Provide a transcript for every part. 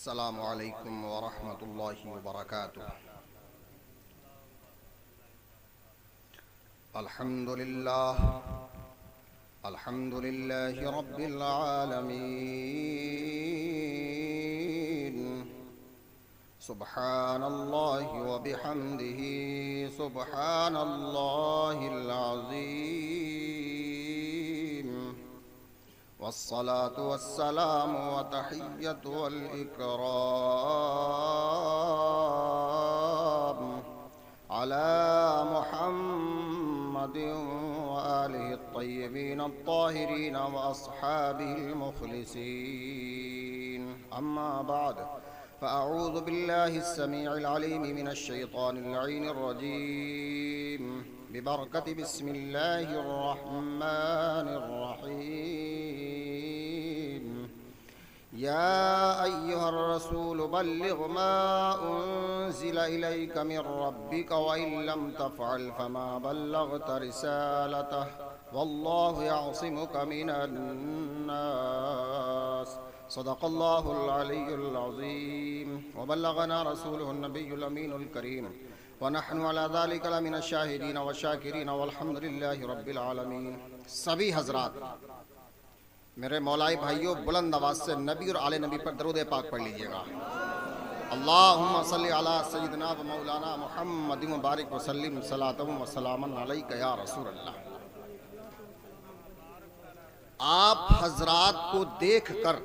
السلام علیکم ورحمۃ اللہ وبرکاتہ۔ الحمد للہ رب العالمین، سبحان اللہ وبحمدہ سبحان اللہ العظیم، والصلاة والسلام وتحیۃ والاکرام علی محمد وآلہ الطیبین الطاہرین واصحابہ المخلصین، اما بعد فاعوذ باللہ السمیع العلیم من الشیطان اللعین الرجیم، ببرکت بسم اللہ الرحمن الرحیم، یا ایہا الرسول بلغ ما انزل الیک من ربک وإن لم تفعل فما بلغت رسالتہ واللہ یعصمک من الناس، صدق اللہ العلی العظیم، وبلغنا رسولہ النبی الامین الکریم، ونحن على ذلك لمن الشاہدین والشاکرین والحمد للہ رب العالمین۔ سبھی حضرات میرے مولائی بھائیوں بلند آواز سے نبی اور آل نبی پر درود پاک پڑھ لیجئے گا۔ اللہم صلی علی سیدنا و مولانا محمد مبارک وسلم صلاۃ و سلاما علیک یا رسول اللہ۔ آپ حضرات کو دیکھ کر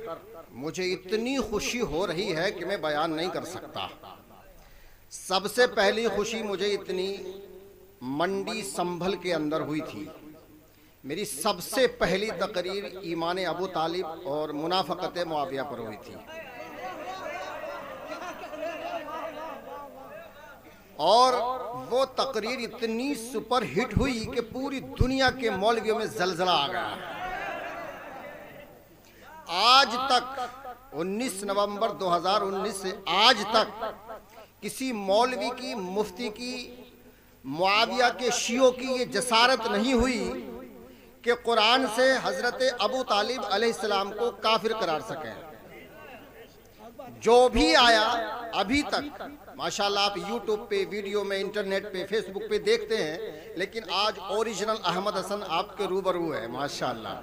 مجھے اتنی خوشی ہو رہی ہے کہ میں بیان نہیں کر سکتا۔ سب سے پہلی خوشی مجھے اتنی منڈی سنبھل کے اندر ہوئی تھی۔ میری سب سے پہلی تقریر ایمان ابو طالب اور منافقت معاویہ پر ہوئی تھی، اور وہ تقریر اتنی سپر ہٹ ہوئی کہ پوری دنیا کے مولویوں میں زلزلہ آ گیا۔ آج تک 19 نومبر 2019 سے آج تک کسی مولوی کی، مفتی کی، معاویہ کے شیعوں کی یہ جسارت نہیں ہوئی کہ قرآن سے حضرت ابو طالب علیہ السلام کو کافر قرار سکیں۔ جو بھی آیا ابھی تک ماشاءاللہ، آپ یوٹیوب پہ، ویڈیو میں، انٹرنیٹ پہ، فیس بک پہ دیکھتے ہیں، لیکن آج اوریجنل احمد حسن آپ کے روبرو ہے ماشاءاللہ۔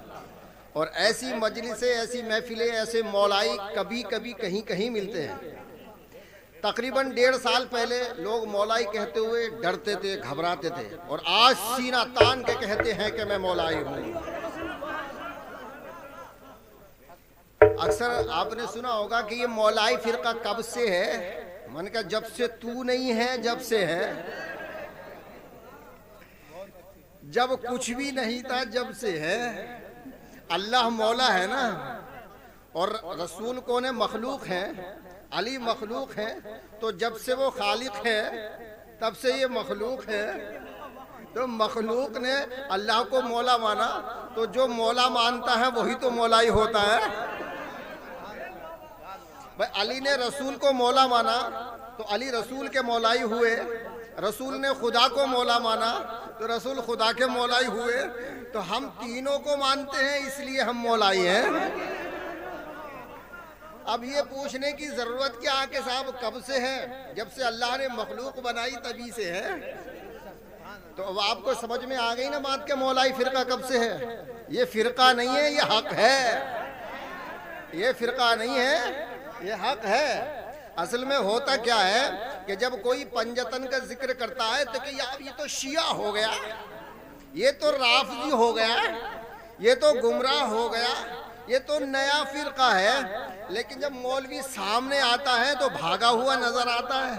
اور ایسی مجلسیں، ایسی محفلیں، ایسے مولائی کبھی کبھی کہیں کہیں ملتے ہیں۔ تقریباً 1.5 سال پہلے لوگ مولائی کہتے ہوئے ڈرتے تھے، گھبراتے تھے، اور آج سینہ تان کے کہتے ہیں کہ میں مولائی ہوں۔ اکثر آپ نے سنا ہوگا کہ یہ مولائی فرقہ کب سے ہے؟ من کا جب سے تو نہیں ہے، جب سے ہے، جب کچھ بھی نہیں تھا، جب سے ہے۔ اللہ مولا ہے نا، اور رسول کون ہے؟ مخلوق ہیں، علی مخلوق ہے، تو جب سے وہ خالق ہے تب سے یہ مخلوق ہے۔ تو مخلوق نے اللہ کو مولا مانا، تو جو مولا مانتا ہے وہی تو مولائی ہوتا ہے۔ بھائی علی نے رسول کو مولا مانا تو علی رسول کے مولائی ہوئے، رسول نے خدا کو مولا مانا تو رسول خدا کے مولائی ہوئے، تو ہم تینوں کو مانتے ہیں اس لیے ہم مولائی ہیں۔ اب یہ پوچھنے کی ضرورت کیا کہ صاحب کب سے ہے؟ جب سے اللہ نے مخلوق بنائی تبھی سے ہے۔ تو اب آپ کو سمجھ میں آ گئی نا بات کہ مولائی فرقہ کب سے ہے؟ یہ فرقہ نہیں ہے، یہ حق ہے۔ یہ فرقہ نہیں ہے، یہ حق ہے۔ اصل میں ہوتا کیا ہے کہ جب کوئی پنجتن کا ذکر کرتا ہے تو کہ یار یہ تو شیعہ ہو گیا، یہ تو رافضی ہو گیا، یہ تو گمراہ ہو گیا، یہ تو نیا فرقہ ہے۔ لیکن جب مولوی سامنے آتا ہے تو بھاگا ہوا نظر آتا ہے۔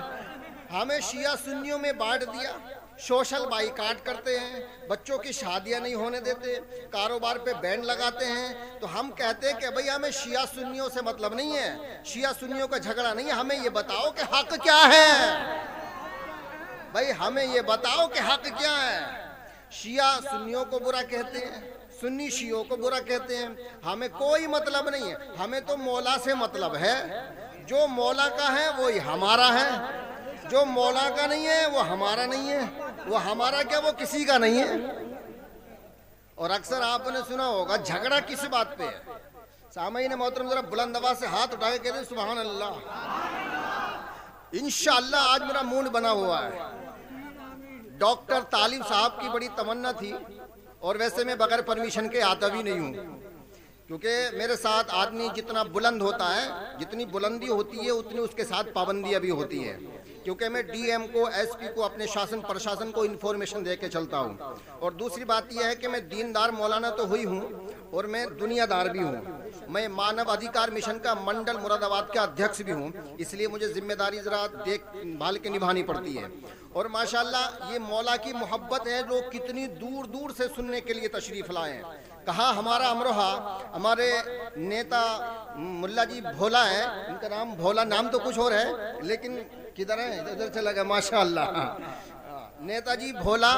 ہمیں شیعہ سنیوں میں بانٹ دیا، سوشل بائیکاٹ کرتے ہیں، بچوں کی شادیاں نہیں ہونے دیتے، کاروبار پہ بین لگاتے ہیں۔ تو ہم کہتے ہیں کہ بھئی ہمیں شیعہ سنیوں سے مطلب نہیں ہے، شیعہ سنیوں کا جھگڑا نہیں ہے، ہمیں یہ بتاؤ کہ حق کیا ہے۔ بھئی ہمیں یہ بتاؤ کہ حق کیا ہے۔ شیعہ سنیوں کو برا کہتے ہیں، سنی شیعوں کو برا کہتے ہیں، ہمیں کوئی مطلب نہیں ہے۔ ہمیں تو مولا سے مطلب ہے، جو مولا کا ہے وہی ہمارا ہے، جو مولا کا نہیں ہے وہ ہمارا نہیں ہے، وہ ہمارا کیا وہ کسی کا نہیں ہے۔ اور اکثر آپ نے سنا ہوگا جھگڑا کس بات پہ ہے؟ سامعین محترم ذرا بلند آواز سے ہاتھ اٹھا کے کہتے ہیں سبحان اللہ. انشاءاللہ آج میرا موڈ بنا ہوا ہے. ڈاکٹر طالب صاحب کی بڑی تمنا تھی اور ویسے میں بغیر پرمیشن کے آتا بھی نہیں ہوں، کیونکہ میرے ساتھ آدمی جتنا بلند ہوتا ہے، جتنی بلندی ہوتی ہے اتنی اس کے ساتھ پابندیاں بھی ہوتی ہے. کیونکہ میں ڈی ایم کو، ایس پی کو، اپنے شاسن پرشاسن کو انفارمیشن دے کے چلتا ہوں. اور دوسری بات یہ ہے کہ میں دیندار مولانا تو ہوئی ہوں اور میں دنیا دار بھی ہوں. میں مانو ادھیکار مشن کا منڈل مراد آباد کا ادھیکش بھی ہوں، اس لیے مجھے ذمہ داری ذرا دیکھ بھال کے نبھانی پڑتی ہے. اور ماشاءاللہ یہ مولا کی محبت ہے جو کتنی دور دور سے سننے کے لیے تشریف لائے ہیں. کہا ہمارا امروہا، ہمارے نیتا ملا جی بھولا ہے، ان کا نام بھولا، نام تو کچھ اور ہے لیکن کدھر ہے، ادھر چلا گیا ماشاءاللہ. نیتا جی بھولا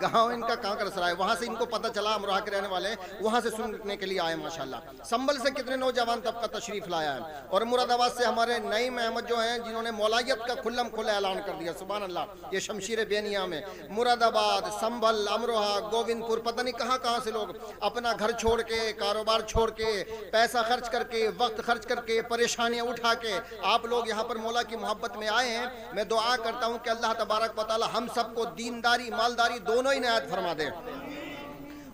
گاؤں ان کا کانکر سرائے، وہاں سے ان کو پتہ چلا امروہہ کے رہنے والے، وہاں سے سننے کے لیے آئے ماشاءاللہ. سنبل سے کتنے نوجوان طبقہ تشریف لایا ہے. اور مراد آباد سے ہمارے نعیم احمد جو ہیں جنہوں نے مولائیت کا کھلم کھلا اعلان کر دیا. سبحان اللہ. یہ شمشیر بے نیام ہے. مراد آباد، سنبل، امروہہ، گووند پور، پتہ نہیں کہاں کہاں سے لوگ اپنا گھر چھوڑ کے، کاروبار چھوڑ کے، پیسہ خرچ کر کے، وقت خرچ کر کے، پریشانیاں اٹھا کے آپ لوگ یہاں پر مولا کی محبت میں آئے ہیں. میں دعا کرتا ہوں کہ اللہ تبارک و تعالی ہم سب کو دینداری مالداری دونوں ہی عنایت فرما دے،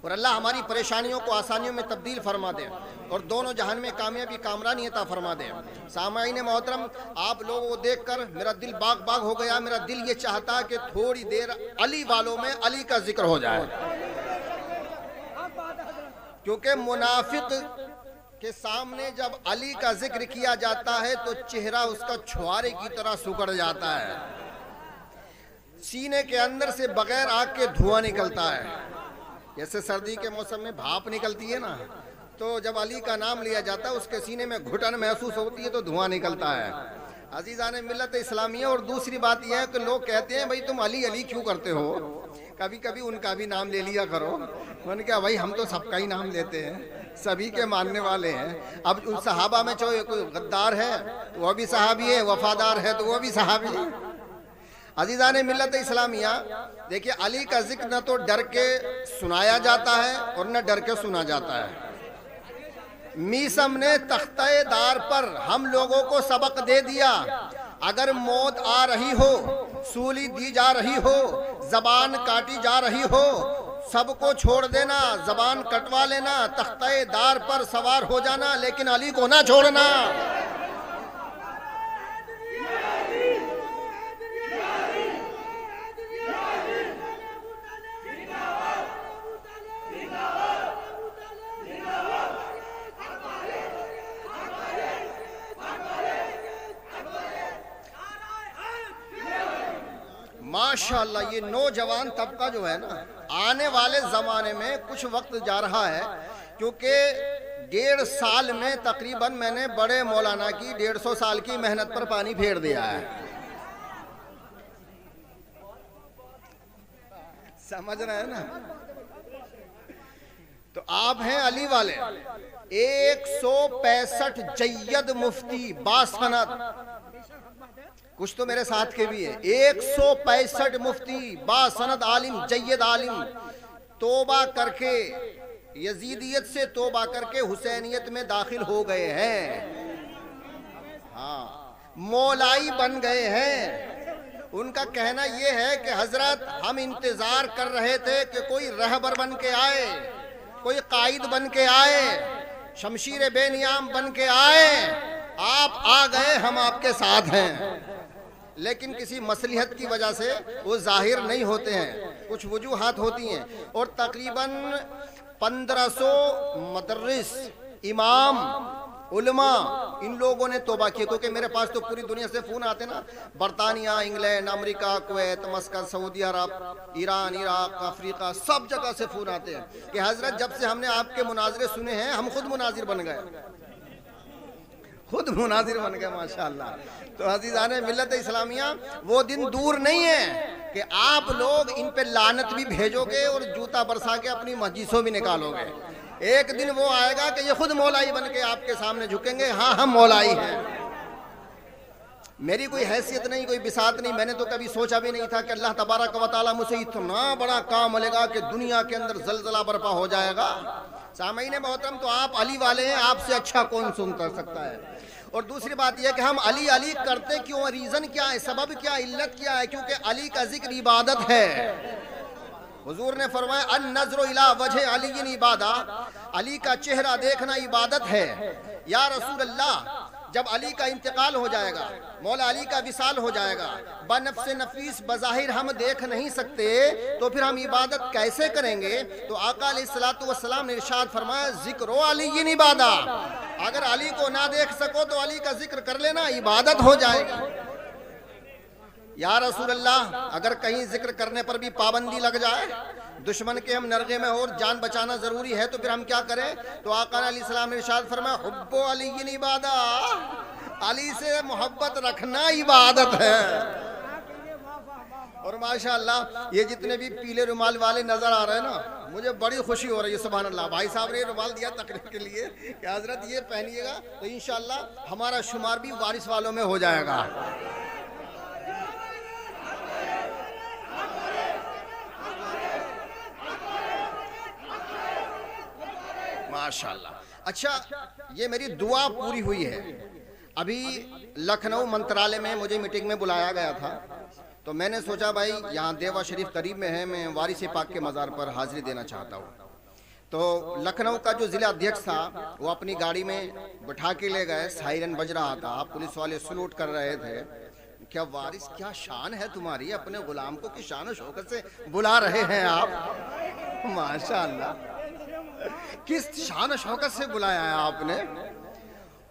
اور اللہ ہماری پریشانیوں کو آسانیوں میں تبدیل فرما دے، اور دونوں جہان میں کامیابی کامرانی عطا فرما دے. سامعین محترم، آپ لوگوں کو دیکھ کر میرا دل باغ باغ ہو گیا. میرا دل یہ چاہتا کہ تھوڑی دیر علی والوں میں علی کا ذکر ہو جائے، کیونکہ منافق کے سامنے جب علی کا ذکر کیا جاتا ہے تو چہرہ اس کا چھوارے کی طرح سکڑ جاتا ہے، سینے کے اندر سے بغیر آگ کے دھواں نکلتا ہے. جیسے سردی کے موسم میں بھاپ نکلتی ہے نا، تو جب علی کا نام لیا جاتا ہے اس کے سینے میں گھٹن محسوس ہوتی ہے تو دھواں نکلتا ہے. عزیزان ملت اسلامیہ، اور دوسری بات یہ ہے کہ لوگ کہتے ہیں بھائی تم علی علی کیوں کرتے ہو، کبھی کبھی ان کا بھی نام لے لیا کرو. میں نے کہا بھائی ہم تو سب کا ہی نام لیتے ہیں، سبھی کے ماننے والے ہیں. اب ان صحابہ میں جو کوئی غدار ہے وہ بھی صحابی ہے، وفادار ہے تو وہ بھی صحابی ہے. عزیزان ملت اسلامیہ، دیکھیے علی کا ذکر نہ تو ڈر کے سنایا جاتا ہے اور نہ ڈر کے سنا جاتا ہے. میسم نے تختہ دار پر ہم لوگوں کو سبق دے دیا. اگر موت آ رہی ہو، سولی دی جا رہی ہو، زبان کاٹی جا رہی ہو، سب کو چھوڑ دینا، زبان کٹوا لینا، تختہ دار پر سوار ہو جانا، لیکن علی کو نہ چھوڑنا. ماشاءاللہ یہ نوجوان طبقہ جو ہے نا، آنے والے زمانے میں کچھ وقت جا رہا ہے، کیونکہ 1.5 سال میں تقریباً میں نے بڑے مولانا کی 150 سال کی محنت پر پانی پھیر دیا ہے. سمجھ رہے ہیں نا؟ تو آپ ہیں علی والے. 165 جید مفتی باسند، کچھ تو میرے ساتھ کے بھی ہیں، 165 مفتی باسند عالم، جید عالم، توبہ کر کے یزیدیت سے توبہ کر کے حسینیت میں داخل ہو گئے ہیں. ہاں، مولائی بن گئے ہیں. ان کا کہنا یہ ہے کہ حضرت ہم انتظار کر رہے تھے کہ کوئی رہبر بن کے آئے، کوئی قائد بن کے آئے، شمشیر بے نیام بن کے آئے. آپ آ گئے، ہم آپ کے ساتھ ہیں. لیکن کسی مصلحت کی وجہ سے وہ ظاہر نہیں ہوتے ہیں، کچھ وجوہات ہوتی ہیں. اور تقریباً 1500 مدرس، امام، علماء، ان لوگوں نے توبہ کی. کیونکہ میرے پاس تو پوری دنیا سے فون آتے نا، برطانیہ، انگلینڈ، امریکہ، کویت، مسقط، سعودی عرب، ایران، عراق، افریقہ، سب جگہ سے فون آتے ہیں کہ حضرت جب سے ہم نے آپ کے مناظرے سنے ہیں ہم خود مناظر بن گئے، خود مناظر بن گئے ماشاءاللہ. تو عزیزان ملت اسلامیہ، وہ دن دور نہیں ہے کہ آپ لوگ ان پہ لعنت بھی بھیجو گے اور جوتا برسا کے اپنی مسجدوں بھی نکالو گے. ایک دن وہ آئے گا کہ یہ خود مولائی بن کے آپ کے سامنے جھکیں گے، ہاں ہم مولائی ہیں. میری کوئی حیثیت نہیں، کوئی بساط نہیں. میں نے تو کبھی سوچا بھی نہیں تھا کہ اللہ تبارک و تعالیٰ مجھ سے اتنا بڑا کام ملے گا کہ دنیا کے اندر زلزلہ برپا ہو جائے گا. سامعین محترم تو آپ علی والے ہیں، آپ سے اچھا کون سنتا سکتا ہے؟ اور دوسری بات یہ کہ ہم علی علی کرتے کیوں، ریزن کیا ہے، سبب کیا، علت کیا ہے؟ کیونکہ علی کا ذکر عبادت ہے۔ حضور نے فرمایا النظر الی وجہ علی عبادہ، علی کا چہرہ دیکھنا عبادت ہے۔ یا رسول اللہ جب علی کا انتقال ہو جائے گا، مولا علی کا وصال ہو جائے گا، بنفس نفیس بظاہر ہم دیکھ نہیں سکتے، تو پھر ہم عبادت کیسے کریں گے؟ تو آقا علیہ السلام نے ارشاد فرمایا ذکر علی عبادہ، اگر علی کو نہ دیکھ سکو تو علی کا ذکر کر لینا، عبادت ہو جائے گا۔ یا رسول اللہ اگر کہیں ذکر کرنے پر بھی پابندی لگ جائے، دشمن کے ہم نرغے میں اور جان بچانا ضروری ہے، تو پھر ہم کیا کریں؟ تو آقا علیہ السلام نے ارشاد فرمایا حب علی عبادہ، علی سے محبت رکھنا عبادت ہے۔ اور ماشاءاللہ یہ جتنے بھی پیلے رومال والے نظر آ رہے ہیں نا، مجھے بڑی خوشی ہو رہی ہے، سبحان اللہ۔ بھائی صاحب نے رومال دیا تقریر کے لیے کہ حضرت یہ پہنیے گا تو انشاءاللہ ہمارا شمار بھی وارث والوں میں ہو جائے گا۔ ماشاءاللہ۔ اچھا یہ میری دعا پوری ہوئی ہے۔ ابھی لکھنؤ منترالے میں مجھے میٹنگ میں بلایا گیا تھا، تو میں نے سوچا بھائی یہاں دیوا شریف قریب میں ہے، میں وارث پاک کے مزار پر حاضری دینا چاہتا ہوں۔ تو لکھنؤ کا جو ضلع ادھیکش تھا وہ اپنی گاڑی میں بٹھا کے لے گئے، سائرن بج رہا تھا، پولیس والے سلوٹ کر رہے تھے۔ کیا وارث کیا شان ہے تمہاری، اپنے غلام کو کس شان و شوکت سے بلا رہے ہیں آپ، ماشاءاللہ کس شان و شوکت سے بلایا ہے آپ نے۔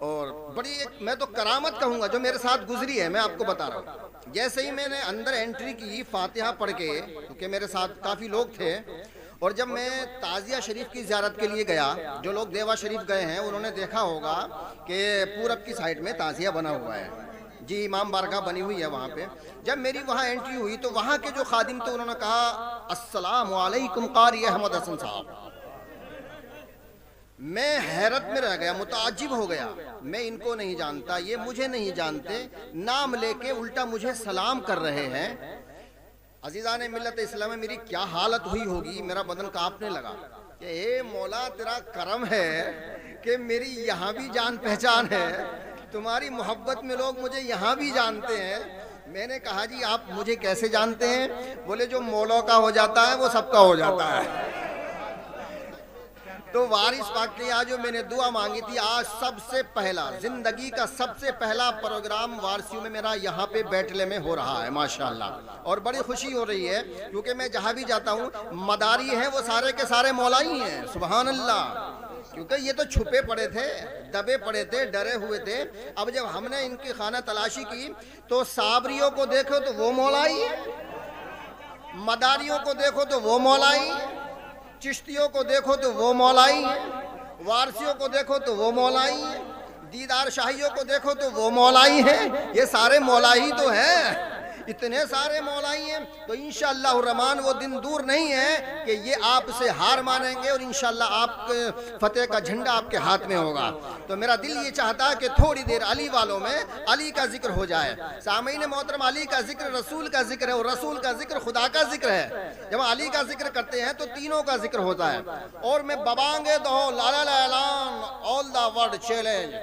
اور بڑی ایک میں تو کرامت کہوں گا جو میرے ساتھ گزری ہے، میں آپ کو بتا رہا ہوں۔ جیسے ہی میں نے اندر انٹری کی فاتحہ پڑھ کے، کیونکہ میرے ساتھ کافی لوگ تھے، اور جب میں تعزیہ شریف کی زیارت کے لیے گیا، جو لوگ دیوا شریف گئے ہیں انہوں نے دیکھا ہوگا کہ پورب کی سائیڈ میں تعزیہ بنا ہوا ہے، جی امام بارگاہ بنی ہوئی ہے وہاں پہ۔ جب میری وہاں انٹری ہوئی تو وہاں کے جو خادم تھے انہوں نے کہا السلام علیکم قاری احمد حسن صاحب۔ میں حیرت میں رہ گیا، متعجب ہو گیا، میں ان کو نہیں جانتا، یہ مجھے نہیں جانتے، نام لے کے الٹا مجھے سلام کر رہے ہیں۔ عزیزان ملت اسلام میں میری کیا حالت ہوئی ہوگی، میرا بدن کانپنے لگا کہ اے مولا تیرا کرم ہے کہ میری یہاں بھی جان پہچان ہے، تمہاری محبت میں لوگ مجھے یہاں بھی جانتے ہیں۔ میں نے کہا جی آپ مجھے کیسے جانتے ہیں؟ بولے جو مولا کا ہو جاتا ہے وہ سب کا ہو جاتا ہے۔ تو وارث پاک کے آج جو میں نے دعا مانگی تھی، آج سب سے پہلا زندگی کا سب سے پہلا پروگرام وارثیوں میں میرا یہاں پہ بیٹلے میں ہو رہا ہے ماشاءاللہ، اور بڑی خوشی ہو رہی ہے کیونکہ میں جہاں بھی جاتا ہوں مداری ہیں وہ سارے کے سارے مولائی ہیں، سبحان اللہ، کیونکہ یہ تو چھپے پڑے تھے، دبے پڑے تھے، ڈرے ہوئے تھے۔ اب جب ہم نے ان کی خانہ تلاشی کی تو صابریوں کو دیکھو تو وہ مولائی، مداریوں کو دیکھو تو وہ مولائی، چشتیوں کو دیکھو تو وہ مولائی ہیں، وارثیوں کو دیکھو تو وہ مولائی ہیں، دیدار شاہیوں کو دیکھو تو وہ مولائی ہیں، یہ سارے مولائی تو ہیں، اتنے سارے مولائی ہیں۔ تو انشاءاللہ الرحمن وہ دن دور نہیں ہے کہ یہ آپ سے ہار مانیں گے اور انشاءاللہ آپ کے فتح کا جھنڈا آپ کے ہاتھ میں ہوگا۔ تو میرا دل یہ چاہتا ہے کہ تھوڑی دیر علی والوں میں علی کا ذکر ہو جائے۔ سامعین محترم علی کا ذکر رسول کا ذکر ہے، اور رسول کا ذکر خدا کا ذکر ہے۔ جب علی کا ذکر کرتے ہیں تو تینوں کا ذکر ہوتا ہے، اور میں ببانگے دو لالا اعلان آل دا ورلڈ چیلنج،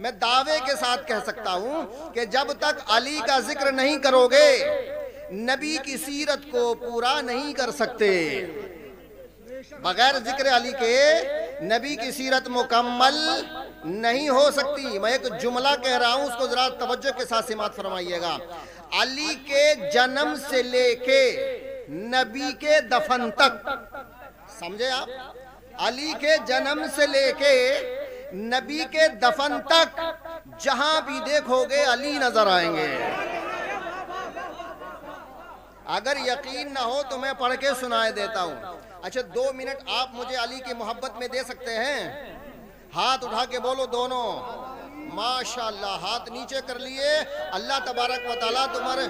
میں دعوے کے ساتھ کہہ سکتا ہوں کہ جب تک علی کا ذکر نہیں کرو گے نبی کی سیرت کو پورا نہیں کر سکتے۔ بغیر ذکر علی کے نبی کی سیرت مکمل نہیں ہو سکتی۔ میں ایک جملہ کہہ رہا ہوں، اس کو ذرا توجہ کے ساتھ سماعت فرمائیے گا۔ علی کے جنم سے لے کے نبی کے دفن تک، سمجھے آپ، علی کے جنم سے لے کے نبی کے دفن تک جہاں بھی دیکھو گے علی نظر آئیں گے۔ اگر یقین نہ ہو تو میں پڑھ کے سنائے دیتا ہوں۔ اچھا 2 منٹ آپ مجھے علی کی محبت میں دے سکتے ہیں؟ ہاتھ اٹھا کے بولو دونوں، ماشاءاللہ، ہاتھ نیچے کر لیے۔ اللہ تبارک و تعالیٰ تمہارے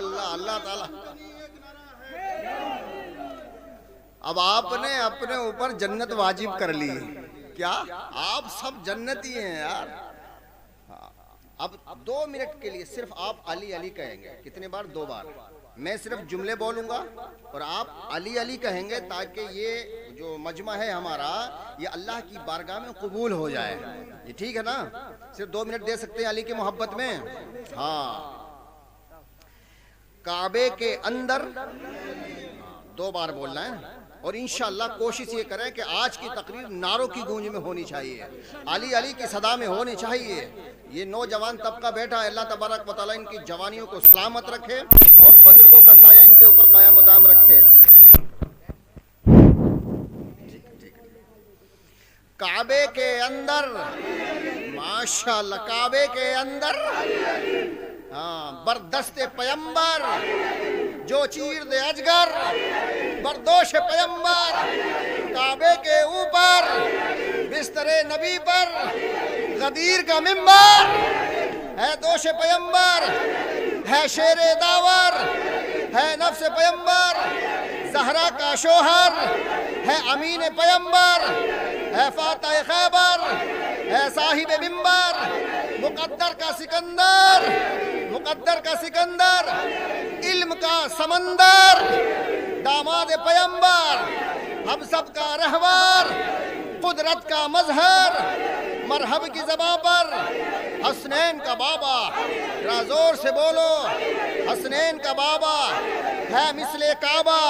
اللہ اللہ تعالیٰ. اب آپ نے اپنے اوپر جنت واجب کر لی. کیا آپ سب جنتی ہیں یار. اب 2 منٹ کے لیے صرف آپ علی علی کہیں گے. کتنے بار؟ 2 بار. میں صرف جملے بولوں گا اور آپ علی علی کہیں گے تاکہ یہ جو مجمع ہے ہمارا یہ اللہ کی بارگاہ میں قبول ہو جائے. یہ ٹھیک ہے نا؟ صرف 2 منٹ دے سکتے ہیں علی کی محبت میں. ہاں. کعبے کے اندر 2 بار بولنا ہے اور انشاءاللہ کوشش یہ کریں کہ آج کی تقریر نعروں کی گونج میں ہونی چاہیے, علی علی کی صدا میں ہونی چاہیے. یہ نوجوان طبقہ بیٹھا ہے, اللہ تبارک و تعالیٰ ان کی جوانیوں کو سلامت رکھے اور بزرگوں کا سایہ ان کے اوپر قائم و دائم رکھے. کعبے کے اندر ماشاءاللہ, کعبے کے اندر ہاں بردست پیمبر جو چیر دے اجگر, بردوش پیمبر کعبے کے اوپر بستر نبی پر غدیر کا منبر ہے. دوش پیمبر ہے, شیر داور ہے, نفس پیمبر زہرا کا شوہر ہے, امین پیمبر ہے, فاتح خیبر ہے, صاحب منبر مقدر کا سکندر, مقدر کا سکندر, علم کا سمندر, داماد پیمبر, ہم سب کا رہبر, قدرت کا مظہر, مرحب کی زباں پر حسنین کا بابا. ذرا زور سے بولو, حسنین کا بابا ہے مثل کعبہ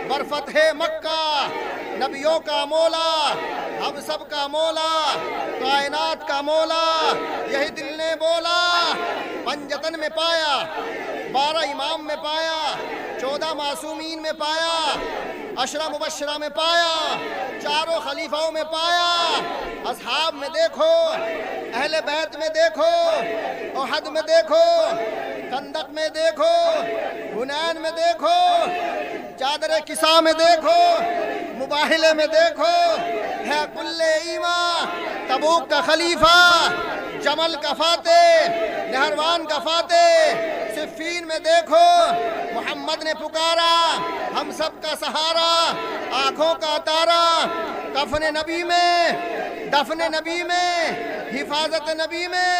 برفتح مکہ, نبیوں کا مولا, ہم سب کا مولا, کائنات کا مولا. یہی دل نے بولا, پنجتن میں پایا, 12 امام میں پایا, 14 معصومین میں پایا, 10 مبشرہ میں پایا, 4 خلیفہوں میں پایا, اصحاب میں دیکھو, اہل بیت میں دیکھو, احد میں دیکھو, خندق میں دیکھو, حنین میں دیکھو, چادر کسا میں دیکھو, مباہلے میں دیکھو, ہے کل ایمان, تبوک کا خلیفہ, جمل کا فاتح, نہروان کا فاتح, صفین میں دیکھو, محمد نے پکارا, ہم سب کا سہارا, آنکھوں کا تارا, کفن نبی میں, دفن نبی میں, حفاظت نبی میں,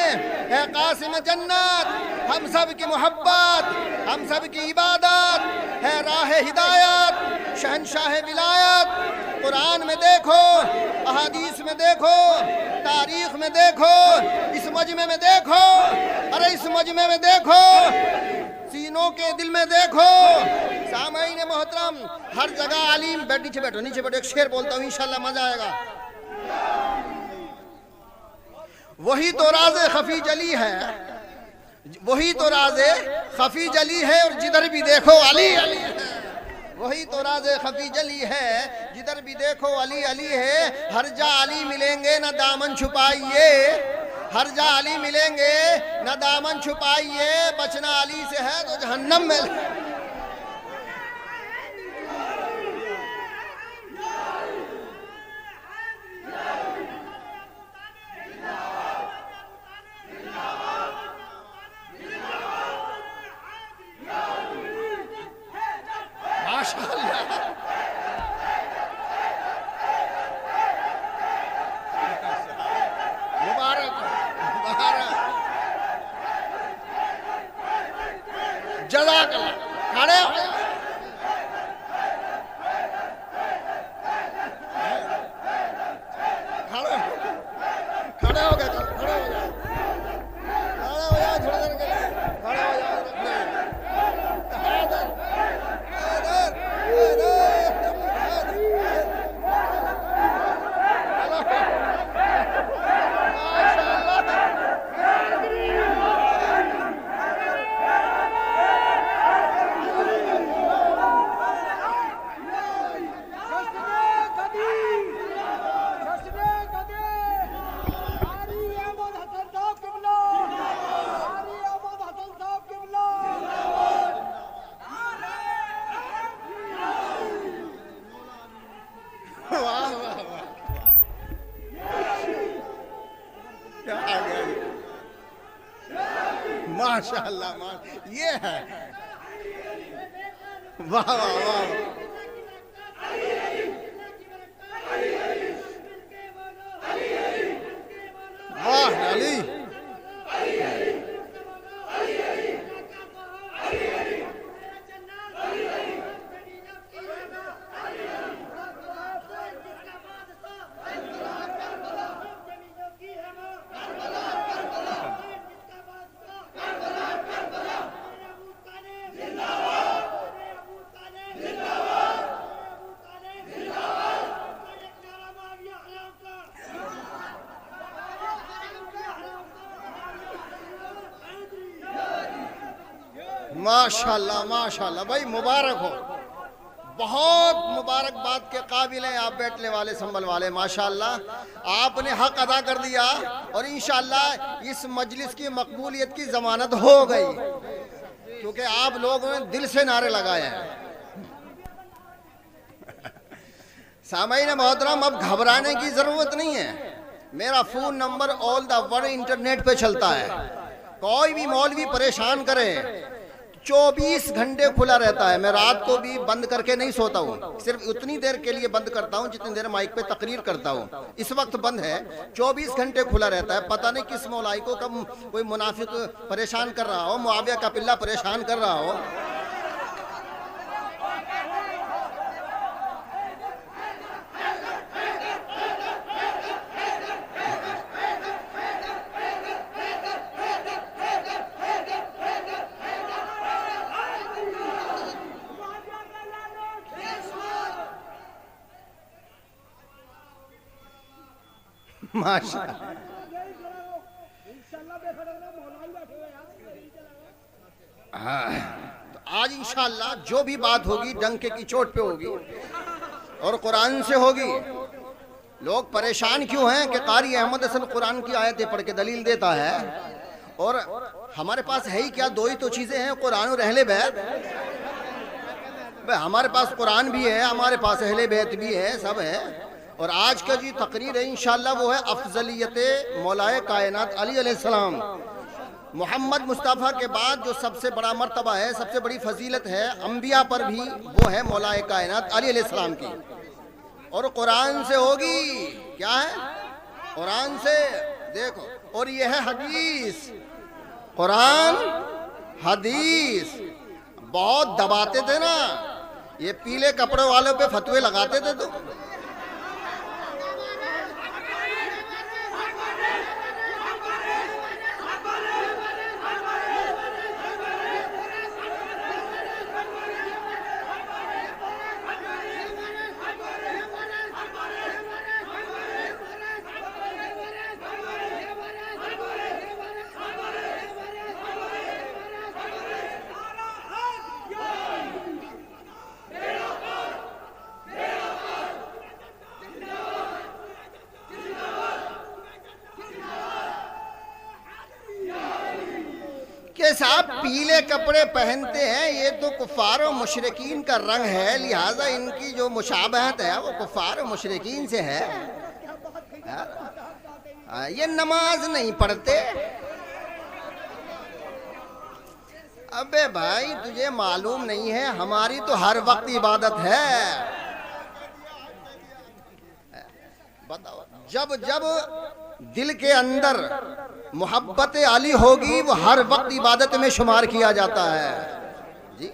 ہے قاسم جنت, ہم سب کی محبت, ہم سب کی عبادت, ہے راہ ہدایت, شہنشاہ ولایت. قرآن میں دیکھو, احادیث میں دیکھو, تاریخ میں دیکھو, اس مجمع میں دیکھو, ارے اس مجمع میں دیکھو, سینوں کے دل میں دیکھو. سامعین محترم, ہر جگہ علیم. نیچے بیٹھو, نیچے بیٹھو, ایک شعر بولتا ہوں انشاءاللہ مزہ آئے گا. وہی تو راز خفی جلی ہے, وہی تو راز خفی جلی ہے, اور جدھر بھی دیکھو علی علی ہے. وہی تو راز خفی جلی ہے, جدھر بھی دیکھو علی علی ہے. ہر جا علی ملیں گے نہ دامن چھپائیے, ہر جا علی ملیں گے نہ دامن چھپائیے. بچنا علی سے ہے تو جہنم میں. جزاک اللہ. کھڑے ہو جائیں, کھڑے ہو گئے, کھڑے ہو جائیں, کھڑے ہو جائیں تھوڑا دیر کے لیے, کھڑے ہو جائیں. ماشاءاللہ, یہ ہے واہ واہ واہ واہ علی. ماشاءاللہ ماشاءاللہ بھائی، مبارک ہو، بہت مبارکباد کے قابل ہیں آپ، بیٹھنے والے سنبھل والے. ماشاءاللہ آپ نے حق ادا کر دیا، اور انشاءاللہ اس مجلس کی مقبولیت کی ضمانت ہو گئی، کیونکہ آپ لوگوں نے دل سے نعرے لگائے ہیں. سامعین محترم، اب گھبرانے کی ضرورت نہیں ہے. میرا phone number all the world internet پہ چلتا ہے. کوئی بھی مولوی پریشان کرے، 24 گھنٹے کھلا رہتا ہے. میں رات کو بھی بند کر کے نہیں سوتا ہوں، صرف اتنی دیر کے لیے بند کرتا ہوں جتنی دیر مائک پہ تقریر کرتا ہوں. اس وقت بند ہے، 24 گھنٹے کھلا رہتا ہے. پتہ نہیں کس مولائی کو کب کوئی منافق پریشان کر رہا ہو، معاویہ کا پلہ پریشان کر رہا ہو. ماشاءاللہ. تو آج انشاءاللہ جو بھی بات ہوگی ڈنکے کی چوٹ پہ ہوگی اور قرآن سے ہوگی. لوگ پریشان کیوں ہیں کہ قاری احمد حسن قرآن کی آیتیں پڑھ کے دلیل دیتا ہے، اور ہمارے پاس ہے ہی کیا؟ دو ہی تو چیزیں ہیں، قرآن اور اہل بیت. ہمارے پاس قرآن بھی ہے، ہمارے پاس اہل بیت بھی ہے، سب ہے. اور آج کا جو تقریر ہے انشاءاللہ وہ ہے افضلیت مولائے کائنات علی علیہ السلام. محمد مصطفیٰ کے بعد جو سب سے بڑا مرتبہ ہے، سب سے بڑی فضیلت ہے انبیاء پر بھی، وہ ہے مولائے کائنات علی علیہ السلام کی. اور قرآن سے ہوگی. کیا ہے؟ قرآن سے. دیکھو، اور یہ ہے حدیث. قرآن حدیث. بہت دباتے تھے نا یہ پیلے کپڑے والوں پہ، فتوے لگاتے تھے تو کہ صاحب پیلے کپڑے پہنتے ہیں، یہ تو کفار و مشرکین کا رنگ ہے، لہٰذا ان کی جو مشابہت ہے وہ کفار و مشرکین سے ہے. یہ نماز نہیں پڑھتے. ابے بھائی تجھے معلوم نہیں ہے، ہماری تو ہر وقت عبادت ہے. بتاؤ، جب جب دل کے اندر محبت علی ہوگی وہ ہر وقت عبادت میں شمار کیا جاتا ہے. جی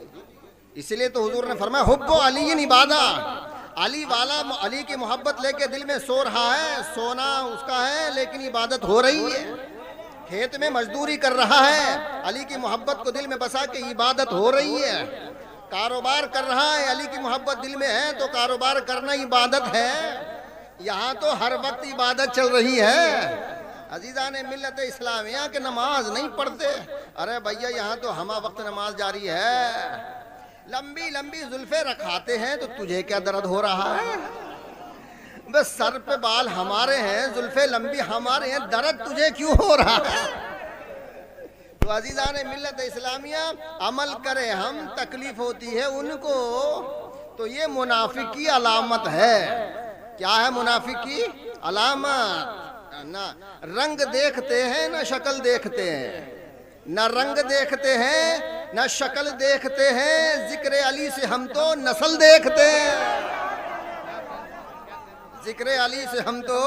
اس لیے تو حضور نے فرمایا حب علی عبادہ. علی والا علی کی محبت لے کے دل میں سو رہا ہے، سونا اس کا ہے لیکن عبادت ہو رہی ہے. کھیت میں مزدوری کر رہا ہے، علی کی محبت کو دل میں بسا کے عبادت ہو رہی ہے. کاروبار کر رہا ہے، علی کی محبت دل میں ہے تو کاروبار کرنا عبادت ہے. یہاں تو ہر وقت عبادت چل رہی ہے. عزیزان ملت اسلامیہ کے نماز نہیں پڑھتے. ارے بھیا یہاں تو ہمہ وقت نماز جاری ہے. لمبی لمبی زلفیں رکھاتے ہیں تو تجھے کیا درد ہو رہا ہے؟ بس سر پہ بال ہمارے ہیں، زلفیں لمبی ہمارے ہیں، درد تجھے کیوں ہو رہا ہے؟ تو عزیزان ملت اسلامیہ عمل کرے ہم، تکلیف ہوتی ہے ان کو. تو یہ منافق کی علامت ہے. کیا ہے منافق کی علامت؟ نہ رنگ دیکھتے ہیں نہ شکل دیکھتے ہیں، نہ رنگ دیکھتے ہیں نہ شکل دیکھتے ہیں، ذکر علی سے ہم تو نسل دیکھتے ہیں، ذکر علی سے ہم تو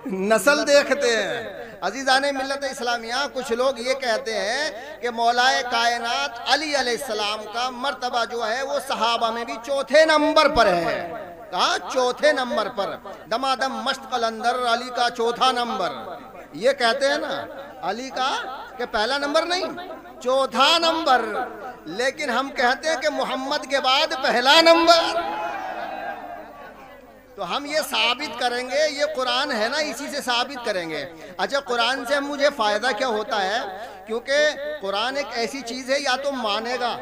نسل دیکھتے ہیں۔ عزیزان ملت اسلامیہ، کچھ لوگ یہ کہتے ہیں کہ مولا کائنات علی علیہ السلام کا مرتبہ جو ہے وہ صحابہ میں بھی چوتھے نمبر پر ہے۔ کہاں؟ چوتھے نمبر پر۔ دمادم مشت قلندر علی کا چوتھا نمبر، یہ کہتے ہیں نا علی کا کہ پہلا نمبر نہیں چوتھا نمبر، لیکن ہم کہتے ہیں کہ محمد کے بعد پہلا نمبر۔ تو ہم یہ ثابت کریں گے، یہ قرآن ہے نا، اسی سے ثابت کریں گے۔ اچھا، قرآن سے مجھے فائدہ کیا ہوتا ہے؟ کیونکہ قرآن ایک ایسی چیز ہے، یا تو مانے گا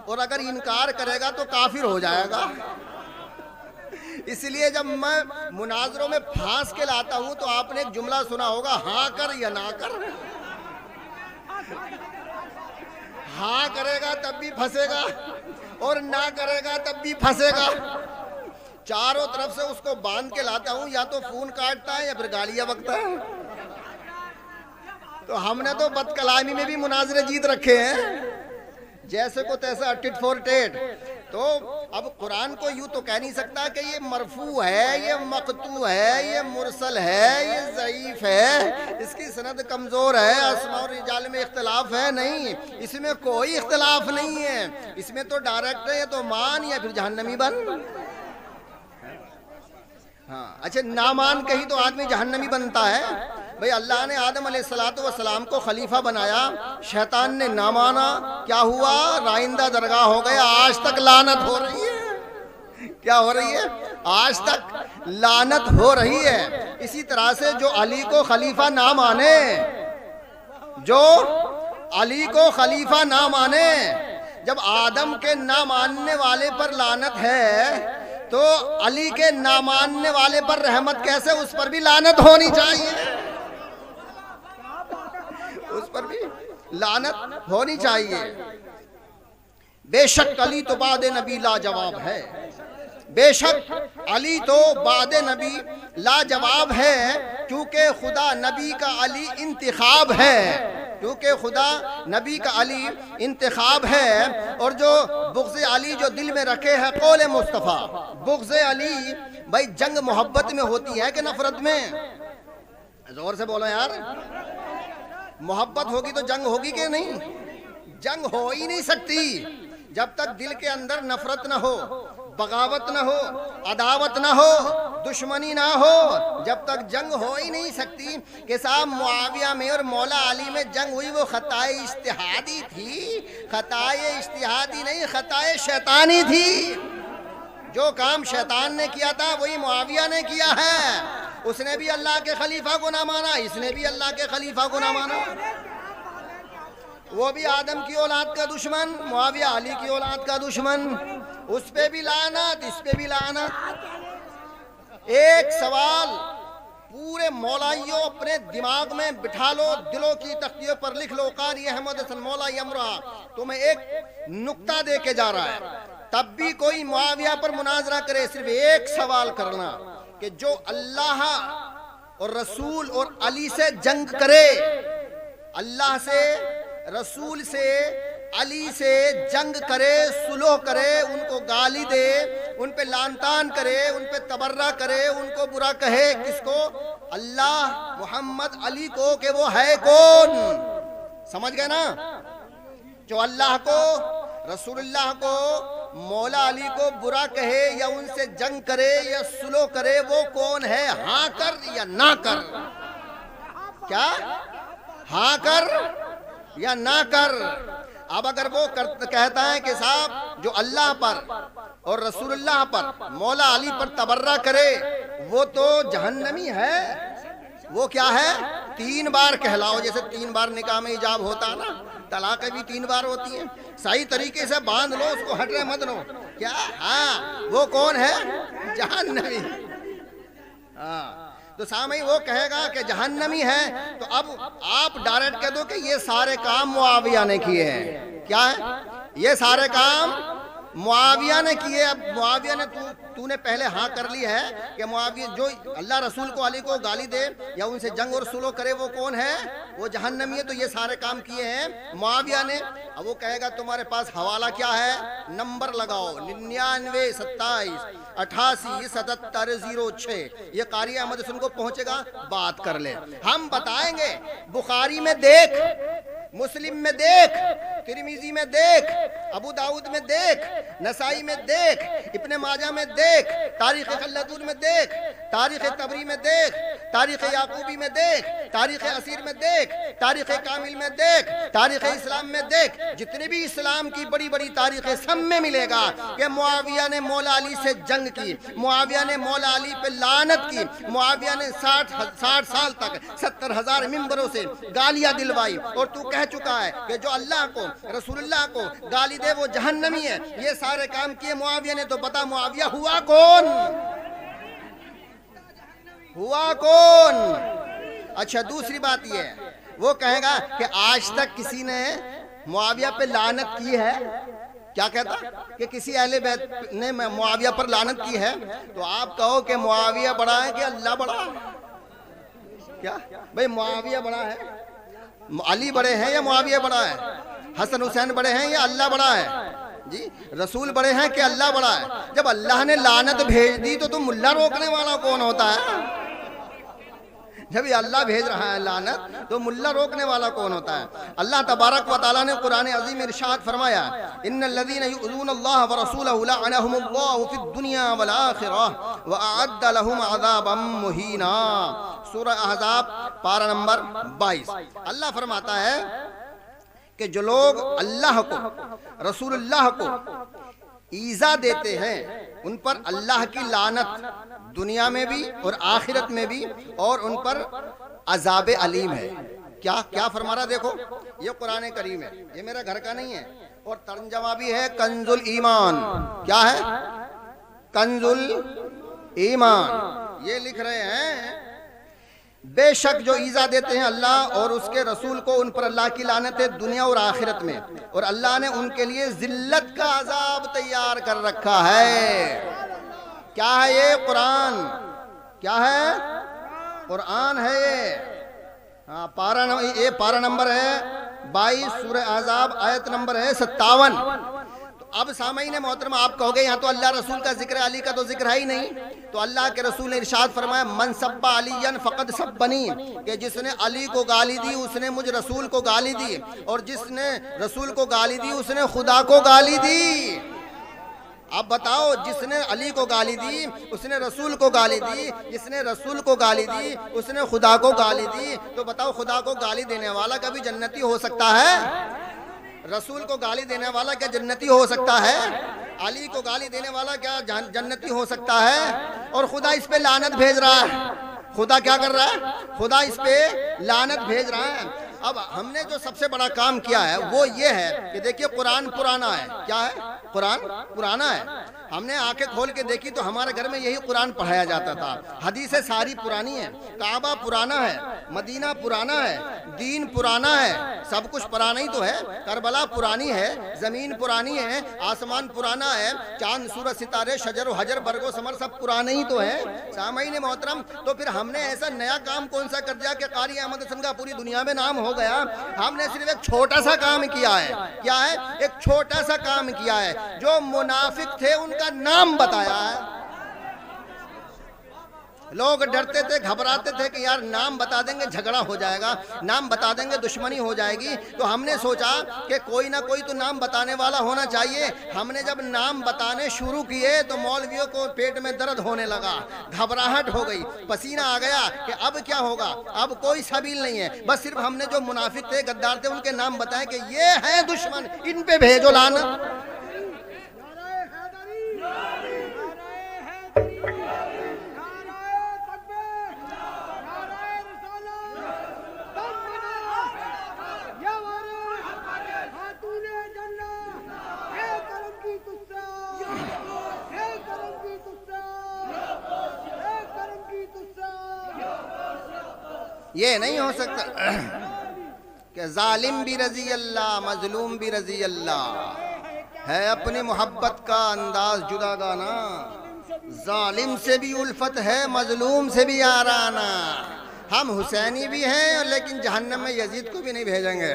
اور اگر انکار کرے گا تو کافر ہو جائے گا۔ اس لیے جب میں مناظروں میں پھانس کے لاتا ہوں تو آپ نے ایک جملہ سنا ہوگا، ہاں کر یا نہ کر۔ ہاں کرے گا تب بھی پھنسے گا اور نہ کرے گا تب بھی پھنسے گا۔ چاروں طرف سے اس کو باندھ کے لاتا ہوں، یا تو فون کاٹتا ہے یا پھر گالیاں بکتا ہے۔ تو ہم نے تو بد کلامی میں بھی مناظرے جیت رکھے ہیں، جیسے کو تیسا ٹٹ فور ٹیٹ۔ تو اب قرآن کو یوں تو کہہ نہیں سکتا کہ یہ مرفوع ہے، یہ مقطوع ہے، یہ مرسل ہے، یہ ضعیف ہے، اس کی سند کمزور ہے، اسماء اور رجال میں اختلاف ہے۔ نہیں، اس میں کوئی اختلاف نہیں ہے، اس میں تو ڈائریکٹ ہے، یا تو مان یا پھر جہنمی بن۔ ہاں، اچھا، نامان کہیں تو آدمی جہنمی بنتا ہے۔ بھئی اللہ نے آدم علیہ السلام کو خلیفہ بنایا، شیطان نے نہ مانا، کیا ہوا؟ رائندہ درگاہ ہو گیا، آج تک لعنت ہو رہی ہے۔ کیا ہو رہی ہے؟ آج تک لعنت ہو رہی ہے۔ اسی طرح سے جو علی کو خلیفہ نہ مانے، جو علی کو خلیفہ نہ مانے، جب آدم کے نہ ماننے والے پر لعنت ہے تو علی کے نہ ماننے والے پر رحمت کیسے؟ اس پر بھی لعنت ہونی چاہیے، اس پر بھی لعنت ہونی چاہیے۔ بے شک علی تو بعد نبی لاجواب ہے، بے شک علی تو بعد نبی لاجواب ہے، کیونکہ خدا نبی کا علی انتخاب ہے، کیونکہ خدا نبی کا علی انتخاب ہے۔ اور جو بغض علی جو دل میں رکھے ہے قول مصطفیٰ، بغض علی بھائی جنگ محبت میں ہوتی ہے کہ نفرت میں؟ زور سے بولو یار، محبت ہوگی تو جنگ ہوگی کہ نہیں؟ جنگ ہو ہی نہیں سکتی جب تک دل کے اندر نفرت نہ ہو، بغاوت نہ ہو، عداوت نہ ہو، دشمنی نہ ہو، جب تک جنگ ہو ہی نہیں سکتی۔ کہ صاحب معاویہ میں اور مولا علی میں جنگ ہوئی، وہ خطائے اجتہادی تھی، خطائے اجتہادی نہیں، خطائے شیطانی تھی۔ جو کام شیطان نے کیا تھا وہی معاویہ نے کیا ہے۔ اس نے بھی اللہ کے خلیفہ کو نہ مانا، اس نے بھی اللہ کے خلیفہ کو نہ مانا۔ وہ بھی آدم کی اولاد کا دشمن، معاویہ علی کی اولاد کا دشمن، اس پہ بھی لعنت، اس پہ بھی لعنت۔ ایک سوال پورے مولائیوں اپنے دماغ میں بٹھا لو، دلوں کی تختیوں پر لکھ لو، قاری احمد حسن مولائی امرا تمہیں ایک نقطہ دے کے جا رہا ہے۔ تب بھی کوئی معاویہ پر مناظرہ کرے، صرف ایک سوال کرنا کہ جو اللہ اور رسول اور علی سے جنگ کرے، اللہ سے، رسول سے، علی سے جنگ کرے، صلح کرے، ان کو گالی دے، ان پہ لعن طعن کرے، ان پہ تبرہ کرے، ان کو برا کہے، کس کو؟ اللہ، محمد، علی کو، کہ وہ ہے کون؟ سمجھ گئے نا؟ جو اللہ کو، رسول اللہ کو، مولا علی کو برا کہے یا ان سے جنگ کرے یا صلح کرے، وہ کون ہے؟ ہاں کر یا نہ کر؟ کیا؟ ہاں کر یا نہ کر؟ اب اگر وہ کہتا ہے کہ صاحب جو اللہ پر اور رسول اللہ پر، مولا علی پر تبرہ کرے وہ تو جہنمی ہے، وہ کیا ہے؟ 3 بار کہلاؤ، جیسے 3 بار نکاح میں ایجاب ہوتا نا، طلاقیں بھی 3 بار ہوتی ہیں، صحیح طریقے سے باندھ لو اس کو، ہٹرے مت لو۔ کیا؟ ہاں، وہ کون ہے؟ جہنمی۔ ہاں، تو سامعین وہ کہے گا کہ جہنمی ہے، تو اب آپ ڈائریکٹ کہہ دو کہ یہ سارے کام معاویہ نے کیے ہیں۔ کیا ہے؟ یہ سارے کام معاویہ نے کیے. اب معاویہ نے تو نے پہلے ہاں کر لی ہے کہ معاویہ جو اللہ رسول کو علی کو گالی دے یا ان سے جنگ اور سلو کرے وہ کون ہے؟ وہ جہنمی ہے. تو یہ سارے کام کیے ہیں معاویہ نے. اب وہ کہے گا تمہارے پاس حوالہ کیا ہے؟ نمبر لگاؤ 99 27 88 77 06. یہ قاری احمد حسن کو پہنچے گا، بات کر لے. ہم بتائیں گے بخاری میں دیکھ، مسلم میں دیکھ، ترمذی میں دیکھ، ابو داؤد میں دیکھ، نسائی میں دیکھ، ابن ماجہ میں دیکھ، تاریخ خلدون میں دیکھ، تاریخ طبری میں دیکھ، تاریخ یعقوبی میں دیکھ، تاریخ اسیر میں دیکھ، تاریخ کامل میں دیکھ، تاریخ اسلام میں دیکھ. جتنے بھی اسلام کی بڑی بڑی تاریخیں سب میں ملے گا کہ معاویہ نے مولا علی سے جنگ کی، معاویہ نے مولا علی پہ لعنت کی، معاویہ نے 60 سال تک 70,000 ممبروں سے گالیاں دلوائی. اور تو کہہ چکا ہے کہ جو اللہ کو رسول اللہ کو گالی دے وہ جہنمی ہے. یہ سارے کام کیے معاویہ نے. تو بتا معاویہ ہوا کون؟ ہوا کون؟ اچھا دوسری بات یہ ہے، وہ کہے گا کہ آج تک کسی نے معاویہ پہ لعنت کی ہے؟ کیا کہتا کہ کسی اہل بیت نے معاویہ پر لعنت کی ہے؟ تو آپ کہو کہ معاویہ بڑا ہے کہ اللہ بڑا ہے؟ کیا بھئی معاویہ بڑا ہے؟ علی بڑے ہیں یا معاویہ بڑا ہے؟ حسن حسین بڑے ہیں یا اللہ بڑا ہے؟ جی رسول بڑے ہیں کہ اللہ بڑا ہے؟ جب اللہ نے لعنت بھیج دی تو ملا روکنے والا کون ہوتا ہے؟ جب یہ اللہ بھیج رہا ہے لعنت تو ملا روکنے والا کون ہوتا ہے؟ اللہ تبارک و تعالیٰ نے قرآن عظیم میں ارشاد فرمایا ان الذین یؤذون اللہ ورسولہ لعنہم اللہ فی الدنیا والآخرہ وأعد لهم عذابا مہینا. سورہ احزاب پارہ نمبر 22. اللہ فرماتا ہے کہ جو لوگ اللہ کو رسول اللہ کو ایذا دیتے ہیں ان پر اللہ کی لعنت دنیا میں بھی اور آخرت میں بھی، اور ان پر عذاب علیم ہے. کیا فرما رہا دیکھو، یہ قرآن کریم ہے، یہ میرا گھر کا نہیں ہے. اور ترجمہ بھی ہے کنز الایمان. کیا ہے؟ کنز الایمان. یہ لکھ رہے ہیں بے شک جو ایذا دیتے ہیں اللہ اور اس کے رسول کو ان پر اللہ کی لعنت ہے دنیا اور آخرت میں، اور اللہ نے ان کے لیے ذلت کا عذاب تیار کر رکھا ہے. کیا ہے یہ؟ قرآن. کیا ہے؟ قرآن ہے یہ. یہ پارہ نمبر ہے 22 سورہ احزاب آیت نمبر ہے 57. تو اب سامعین محترم آپ کہو گے یہاں تو اللہ رسول کا ذکر ہے، علی کا تو ذکر ہے ہی نہیں. تو اللہ کے رسول نے ارشاد فرمایا من سب علیًا فقد سبنی، کہ جس نے علی کو گالی دی اس نے مجھ رسول کو گالی دی، اور جس نے رسول کو گالی دی اس نے خدا کو گالی دی. اب بتاؤ، جس نے علی کو گالی دی اس نے رسول کو گالی دی، جس نے رسول کو گالی دی اس نے خدا کو گالی دی. تو بتاؤ خدا کو گالی دینے والا کبھی جنتی ہو سکتا ہے؟ رسول کو گالی دینے والا کیا جنتی ہو سکتا ہے؟ علی کو گالی دینے والا کیا جنتی ہو سکتا ہے؟ اور خدا اس پہ لعنت بھیج رہا ہے. خدا کیا کر رہا ہے؟ خدا اس پہ لعنت بھیج رہا ہے. اب ہم نے جو سب سے بڑا کام کیا ہے وہ یہ ہے کہ دیکھیے قرآن پرانا ہے. کیا ہے؟ قرآن پرانا ہے. ہم نے آنکھیں کھول کے دیکھی تو ہمارے گھر میں یہی قرآن پڑھایا جاتا تھا. حدیثیں ساری پرانی ہیں، کعبہ پرانا ہے، مدینہ پرانا ہے، دین پرانا ہے، سب کچھ پرانا ہی تو ہے. کربلا پرانی ہے، زمین پرانی ہے، آسمان پرانا ہے، چاند سورج ستارے شجر و حجر برگ و ثمر سب پرانے ہی تو ہے. سامعین محترم، تو پھر ہم نے ایسا نیا کام کون سا کر دیا کہ قاری احمد حسن کا پوری دنیا میں نام ہو گیا؟ ہم نے صرف ایک چھوٹا سا کام کیا ہے. کیا ہے؟ ایک چھوٹا سا کام کیا ہے. جو منافق تھے ان کا نام بتایا ہے. لوگ ڈرتے تھے، گھبراتے تھے کہ یار نام بتا دیں گے جھگڑا ہو جائے گا، نام بتا دیں گے دشمنی ہو جائے گی. تو ہم نے سوچا کہ کوئی نہ کوئی تو نام بتانے والا ہونا چاہیے. ہم نے جب نام بتانے شروع کیے تو مولویوں کو پیٹ میں درد ہونے لگا، گھبراہٹ ہو گئی، پسینہ آ گیا کہ اب کیا ہوگا، اب کوئی سبیل نہیں ہے. بس صرف ہم نے جو منافق تھے، غدار تھے، ان کے نام بتائے کہ یہ ہیں دشمن، ان پہ بھیجو لعنت. یہ نہیں ہو سکتا کہ ظالم بھی رضی اللہ، مظلوم بھی رضی اللہ. ہے اپنی محبت کا انداز جدا گانا، ظالم سے بھی الفت ہے مظلوم سے بھی یارانہ، ہم حسینی بھی ہیں لیکن جہنم میں یزید کو بھی نہیں بھیجیں گے،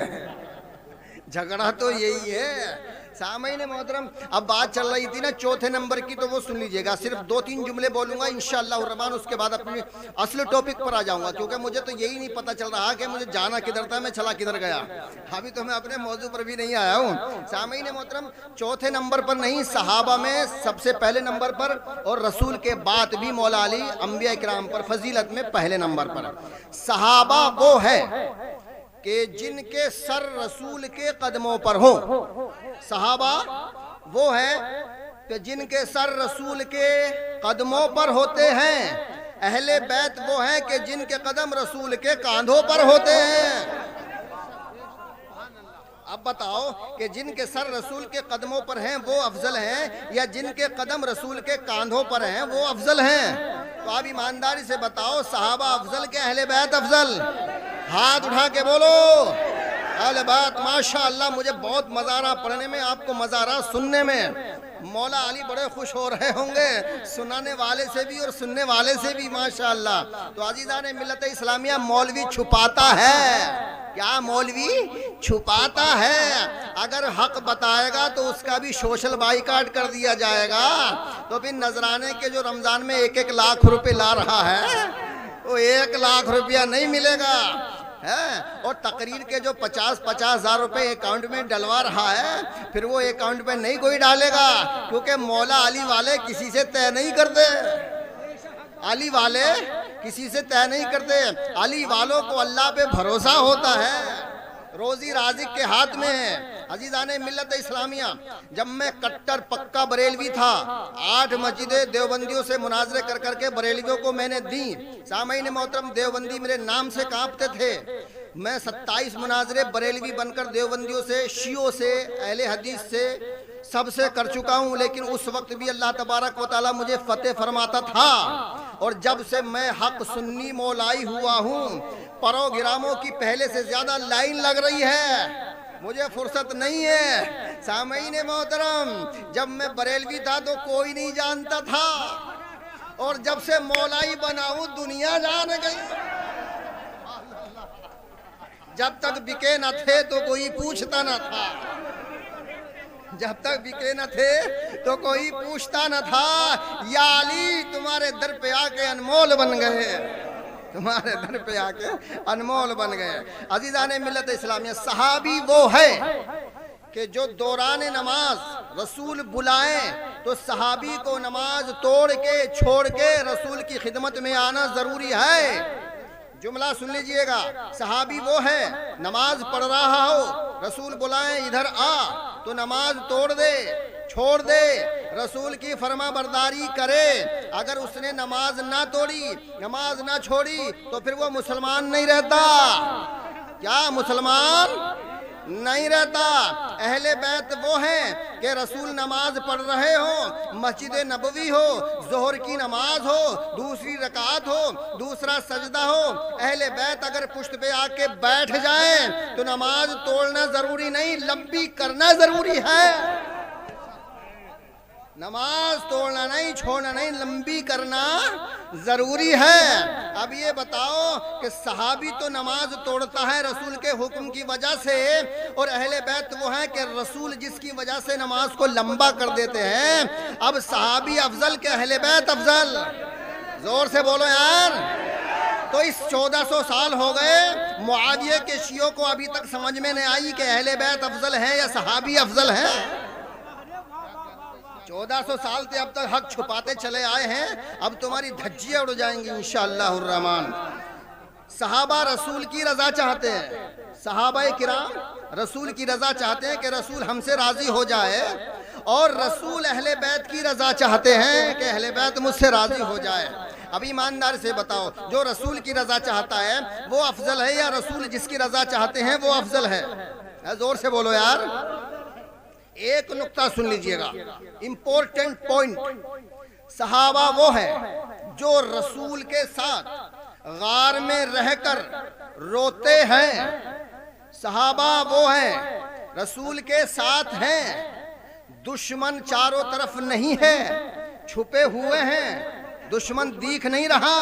جھگڑا تو یہی ہے۔ سامعین محترم، اب بات چل رہی تھی نا چوتھے نمبر کی، تو وہ سن لیجئے گا، صرف 2-3 جملے بولوں گا انشاءاللہ الرحمن، اس کے بعد اپنی اصل ٹاپک پر آ جاؤں گا، کیونکہ مجھے تو یہی نہیں پتہ چل رہا کہ مجھے جانا کدھر تھا، میں چلا کدھر گیا، ابھی تو میں اپنے موضوع پر بھی نہیں آیا ہوں۔ سامعین محترم، چوتھے نمبر پر نہیں، صحابہ میں سب سے پہلے نمبر پر، اور رسول کے بعد بھی مولا علی انبیاء کرام پر فضیلت میں پہلے نمبر پر۔ صحابہ وہ ہے کہ جن کے سر رسول کے قدموں پر ہوں، صحابہ وہ ہے کہ جن کے سر رسول کے قدموں پر ہوتے ہیں، اہل بیت وہ ہیں کہ جن کے قدم رسول کے کاندھوں پر ہوتے ہیں۔ اب بتاؤ کہ جن کے سر رسول کے قدموں پر ہیں وہ افضل ہیں، یا جن کے قدم رسول کے کاندھوں پر ہیں وہ افضل ہیں؟ تو آپ ایمانداری سے بتاؤ، صحابہ افضل کہ اہل بیت افضل؟ ہاتھ اٹھا کے بولو اہل بیت۔ ماشاءاللہ، مجھے بہت مزہ آ رہا پڑھنے میں، آپ کو مزہ آ رہا سننے میں۔ مولا علی بڑے خوش ہو رہے ہوں گے، سنانے والے سے بھی اور سننے والے سے بھی ماشاءاللہ۔ تو عزیزان ملت اسلامیہ، مولوی چھپاتا ہے، کیا مولوی چھپاتا ہے؟ اگر حق بتائے گا تو اس کا بھی سوشل بائیکاٹ کر دیا جائے گا۔ تو پھر نذرانے کے جو رمضان میں 1-1 لاکھ روپے لا رہا ہے، وہ 1 لاکھ روپیہ نہیں ملے گا، اور تقریر کے جو 50-50 ہزار روپے اکاؤنٹ میں ڈلوا رہا ہے، پھر وہ اکاؤنٹ میں نہیں کوئی ڈالے گا، کیونکہ مولا علی والے کسی سے طے نہیں کرتے، علی والے کسی سے طے نہیں کرتے، علی والوں کو اللہ پہ بھروسہ ہوتا ہے، روزی رازق کے ہاتھ میں ہے۔ عزیزان ملت اسلامیہ، جب میں کٹر پکا بریلوی تھا، 8 مسجدیں دیوبندیوں سے مناظرے کر کے بریلویوں کو میں نے دی۔ سامعین محترم، دیوبندی میرے نام سے کانپتے تھے۔ میں 27 مناظرے بریلوی بن کر دیوبندیوں سے، شیعوں سے، اہل حدیث سے، سب سے کر چکا ہوں، لیکن اس وقت بھی اللہ تبارک و تعالیٰ مجھے فتح فرماتا تھا۔ اور جب سے میں حق سنی مولائی ہوا ہوں، پروگراموں کی پہلے سے زیادہ لائن لگ رہی ہے، مجھے فرصت نہیں ہے۔ سامعین محترم، جب میں بریلوی تھا تو کوئی نہیں جانتا تھا، اور جب سے مولائی بنا ہوں دنیا جان گئی۔ جب تک بکے نہ تھے تو کوئی پوچھتا نہ تھا، جب تک بکے نہ تھے تو کوئی پوچھتا نہ تھا۔ یا علی تمہارے در پہ آ کے انمول بن گئے، تمہارے در پہ آ کے انمول بن گئے۔ عزیزان ملت اسلامیہ، صحابی وہ ہے کہ جو دوران نماز رسول بلائیں تو صحابی کو نماز توڑ کے چھوڑ کے رسول کی خدمت میں آنا ضروری ہے۔ جملہ سن لیجئے گا، صحابی وہ ہے نماز پڑھ رہا ہو، رسول بلائیں ادھر آ تو نماز توڑ دے، چھوڑ دے، رسول کی فرما برداری کرے۔ اگر اس نے نماز نہ توڑی، نماز نہ چھوڑی، تو پھر وہ مسلمان نہیں رہتا۔ کیا مسلمان نہیں رہتا؟ اہل بیت وہ ہیں کہ رسول نماز پڑھ رہے ہوں، مسجد نبوی ہو، ظہر کی نماز ہو، دوسری رکعت ہو، دوسرا سجدہ ہو، اہل بیت اگر پشت پہ آ کے بیٹھ جائیں تو نماز توڑنا ضروری نہیں، لمبی کرنا ضروری ہے۔ نماز توڑنا نہیں، چھوڑنا نہیں، لمبی کرنا ضروری ہے۔ اب یہ بتاؤ کہ صحابی تو نماز توڑتا ہے رسول کے حکم کی وجہ سے، اور اہل بیت وہ ہیں کہ رسول جس کی وجہ سے نماز کو لمبا کر دیتے ہیں۔ اب صحابی افضل کہ اہل بیت افضل؟ زور سے بولو یار۔ تو اس 1400 سال ہو گئے، معاویہ کے شیعوں کو ابھی تک سمجھ میں نہیں آئی کہ اہل بیت افضل ہیں یا صحابی افضل ہیں۔ 1400 سال سے اب تک حق چھپاتے چلے آئے ہیں، اب تمہاری دھجیاں اڑ جائیں گی انشاءاللہ الرحمن۔ صحابہ رسول کی رضا چاہتے ہیں، صحابہ کرام رسول کی رضا چاہتے ہیں کہ رسول ہم سے راضی ہو جائے، اور رسول اہل بیت کی رضا چاہتے ہیں کہ اہل بیت مجھ سے راضی ہو جائے۔ اب ایماندار سے بتاؤ، جو رسول کی رضا چاہتا ہے وہ افضل ہے، یا رسول جس کی رضا چاہتے ہیں وہ افضل ہے؟ زور سے بولو یار۔ ایک نقطہ سن لیجئے گا، امپورٹنٹ پوائنٹ۔ صحابہ وہ ہے جو رسول کے ساتھ غار میں رہ کر روتے ہیں، صحابہ وہ ہیں رسول کے ساتھ ہیں دشمن چاروں طرف نہیں ہے، چھپے ہوئے ہیں، دشمن دیکھ نہیں رہا،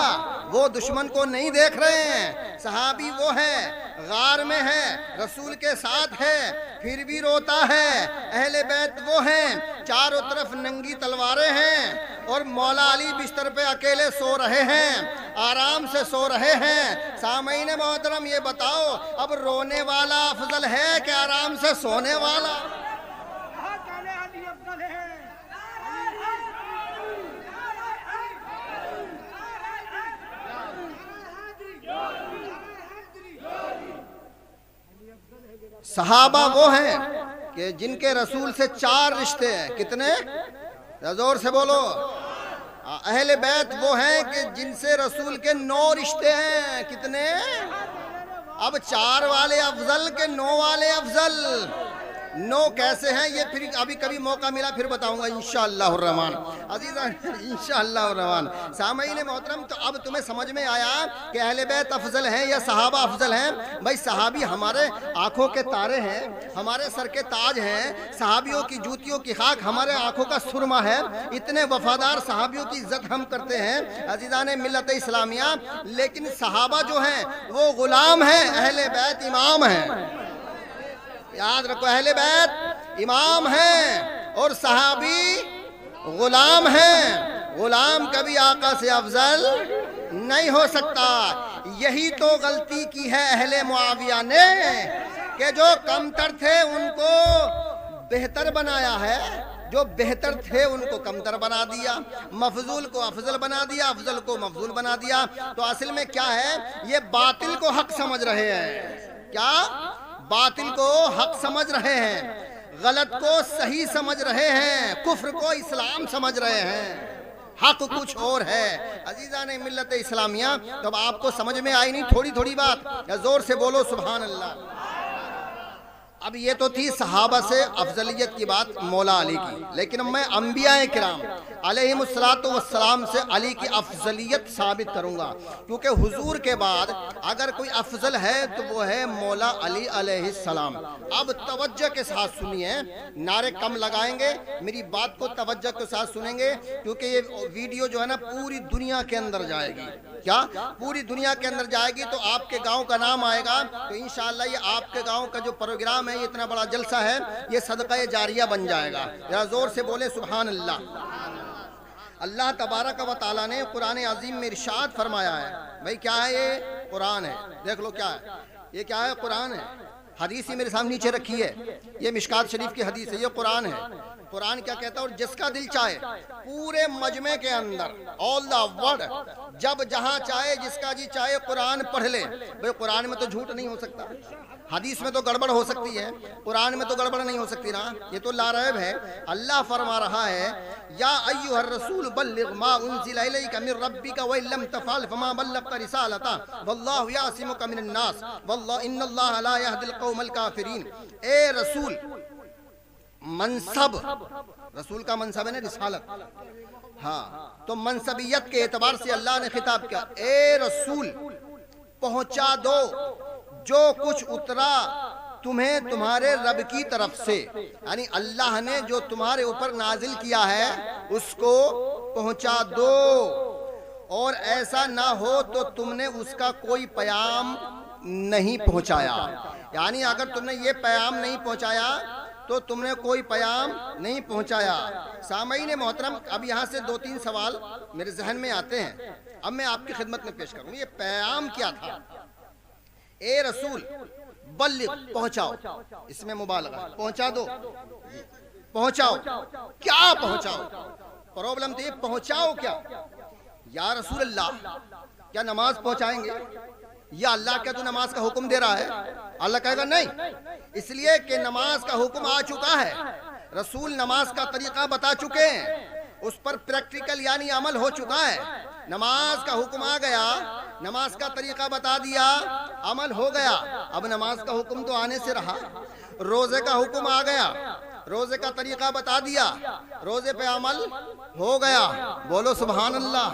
وہ دشمن کو نہیں دیکھ رہے ہیں۔ صحابی وہ ہے، غار میں ہے، رسول کے ساتھ ہے، پھر بھی روتا ہے۔ اہل بیت وہ ہیں، چاروں طرف ننگی تلواریں ہیں، اور مولا علی بستر پہ اکیلے سو رہے ہیں، آرام سے سو رہے ہیں۔ سامعین محترم یہ بتاؤ، اب رونے والا افضل ہے کہ آرام سے سونے والا؟ صحابہ وہ ہیں کہ جن کے رسول سے 4 رشتے ہیں، کتنے؟ زور سے بولو۔ اہل بیت وہ ہیں کہ جن سے رسول کے 9 رشتے ہیں، کتنے؟ اب 4 والے افضل کے 9 والے افضل؟ 9 کیسے ہیں یہ پھر ابھی کبھی موقع ملا پھر بتاؤں گا انشاءاللہ الرحمن عزیزان، انشاءاللہ الرحمن۔ سامعین محترم، تو اب تمہیں سمجھ میں آیا کہ اہل بیت افضل ہیں یا صحابہ افضل ہیں؟ بھائی صحابی ہمارے آنکھوں کے تارے ہیں، ہمارے سر کے تاج ہیں، صحابیوں کی جوتیوں کی خاک ہمارے آنکھوں کا سرما ہے۔ اتنے وفادار صحابیوں کی عزت ہم کرتے ہیں عزیزان ملت اسلامیہ، لیکن صحابہ جو ہیں وہ غلام ہیں، اہل بیت امام ہیں۔ یاد رکھو، اہل بیت امام ہیں اور صحابی غلام ہیں۔ غلام کبھی آقا سے افضل نہیں ہو سکتا۔ یہی تو غلطی کی ہے اہل معاویہ نے کہ جو کمتر تھے ان کو بہتر بنایا ہے، جو بہتر تھے ان کو کمتر بنا دیا، مفضول کو افضل بنا دیا، افضل کو مفضول بنا دیا۔ تو اصل میں کیا ہے، یہ باطل کو حق سمجھ رہے ہیں۔ کیا؟ باطل کو حق سمجھ رہے ہیں، غلط کو صحیح سمجھ رہے ہیں، کفر کو اسلام سمجھ رہے ہیں، حق کچھ اور ہے۔ عزیزان ملت اسلامیہ، تو اب آپ کو سمجھ میں آئی نہیں تھوڑی تھوڑی بات؟ یا زور سے بولو سبحان اللہ۔ اب یہ تو تھی صحابہ سے افضلیت کی بات مولا علی کی، لیکن اب میں انبیاء کرام علیہم السلام سے علی کی افضلیت ثابت کروں گا، کیونکہ حضور کے بعد اگر کوئی افضل ہے تو وہ ہے مولا علی علیہ السلام۔ اب توجہ کے ساتھ سنیے، نعرے کم لگائیں گے، میری بات کو توجہ کے ساتھ سنیں گے، کیونکہ یہ ویڈیو جو ہے نا پوری دنیا کے اندر جائے گی۔ کیا؟ پوری دنیا کے اندر جائے گی تو آپ کے گاؤں کا نام آئے گا، تو انشاءاللہ یہ آپ کے گاؤں کا جو پروگرام ہے، یہ اتنا بڑا جلسہ ہے، یہ صدقہ جاریہ بن جائے گا۔ ذرا زور سے بولے سبحان اللہ۔ اللہ تبارک و تعالیٰ نے قرآن عظیم میں ارشاد فرمایا ہے، بھائی کیا ہے یہ؟ قرآن ہے، دیکھ لو کیا ہے یہ، کیا ہے؟ قرآن ہے۔ حدیث ہی میرے سامنے نیچے رکھی ہے، یہ مشکات شریف کی حدیث ہے، یہ قرآن ہے۔ قرآن کیا کہتا ہے؟ اور جس کا دل چاہے پورے مجمع کے اندر all the world جب جہاں چاہے جس کا جی چاہے قرآن پڑھ لے۔ بھئی قرآن میں تو جھوٹ نہیں ہو سکتا، حدیث میں تو گڑبڑ ہو سکتی ہے، قرآن میں تو گڑبڑ نہیں ہو سکتی نا، یہ تو لا ریب ہے۔ اللہ فرما رہا ہے یا ایھا الرسول بلغ ما انزل الیک من ربک وان لم تفعل فما بلغت رسالتہ واللہ یعصمک من الناس واللہ ان اللہ لا یہدی القوم الکافرین۔ اے رسول، منصب، رسول کا منصب ہے نا رسالت، ہاں، تو منصبیت کے اعتبار سے اللہ نے خطاب کیا، اے رسول پہنچا دو جو کچھ اترا تمہیں تمہارے رب کی طرف سے، یعنی اللہ نے جو تمہارے اوپر نازل کیا ہے اس کو پہنچا دو، اور ایسا نہ ہو تو تم نے اس کا کوئی پیام نہیں پہنچایا۔ یعنی اگر تم نے یہ پیام نہیں پہنچایا تو تم نے کوئی پیام نہیں پہنچایا۔ سامعین محترم، اب یہاں سے 2-3 سوال میرے ذہن میں آتے ہیں، اب میں آپ کی خدمت میں پیش کروں۔ یہ پیام کیا تھا؟ اے رسول بلغ، پہنچاؤ، اس میں مبالغہ، پہنچا دو، پہنچاؤ، کیا پہنچاؤ؟ پرابلم تو یہ پہنچاؤ کیا؟ یا رسول اللہ کیا نماز پہنچائیں گے؟ یا اللہ کیا تو نماز کا حکم دے رہا ہے؟ اللہ کہے گا نہیں، اس لیے کہ نماز کا حکم آ چکا ہے، رسول نماز کا طریقہ بتا چکے ہیں، اس پر پریکٹیکل یعنی عمل ہو چکا ہے۔ نماز کا حکم آ گیا، نماز کا طریقہ بتا دیا، عمل ہو گیا۔ اب نماز کا حکم تو آنے سے رہا، روزے کا حکم آ گیا، روزے کا طریقہ بتا دیا، روزے پہ عمل ہو گیا، بولو سبحان اللہ۔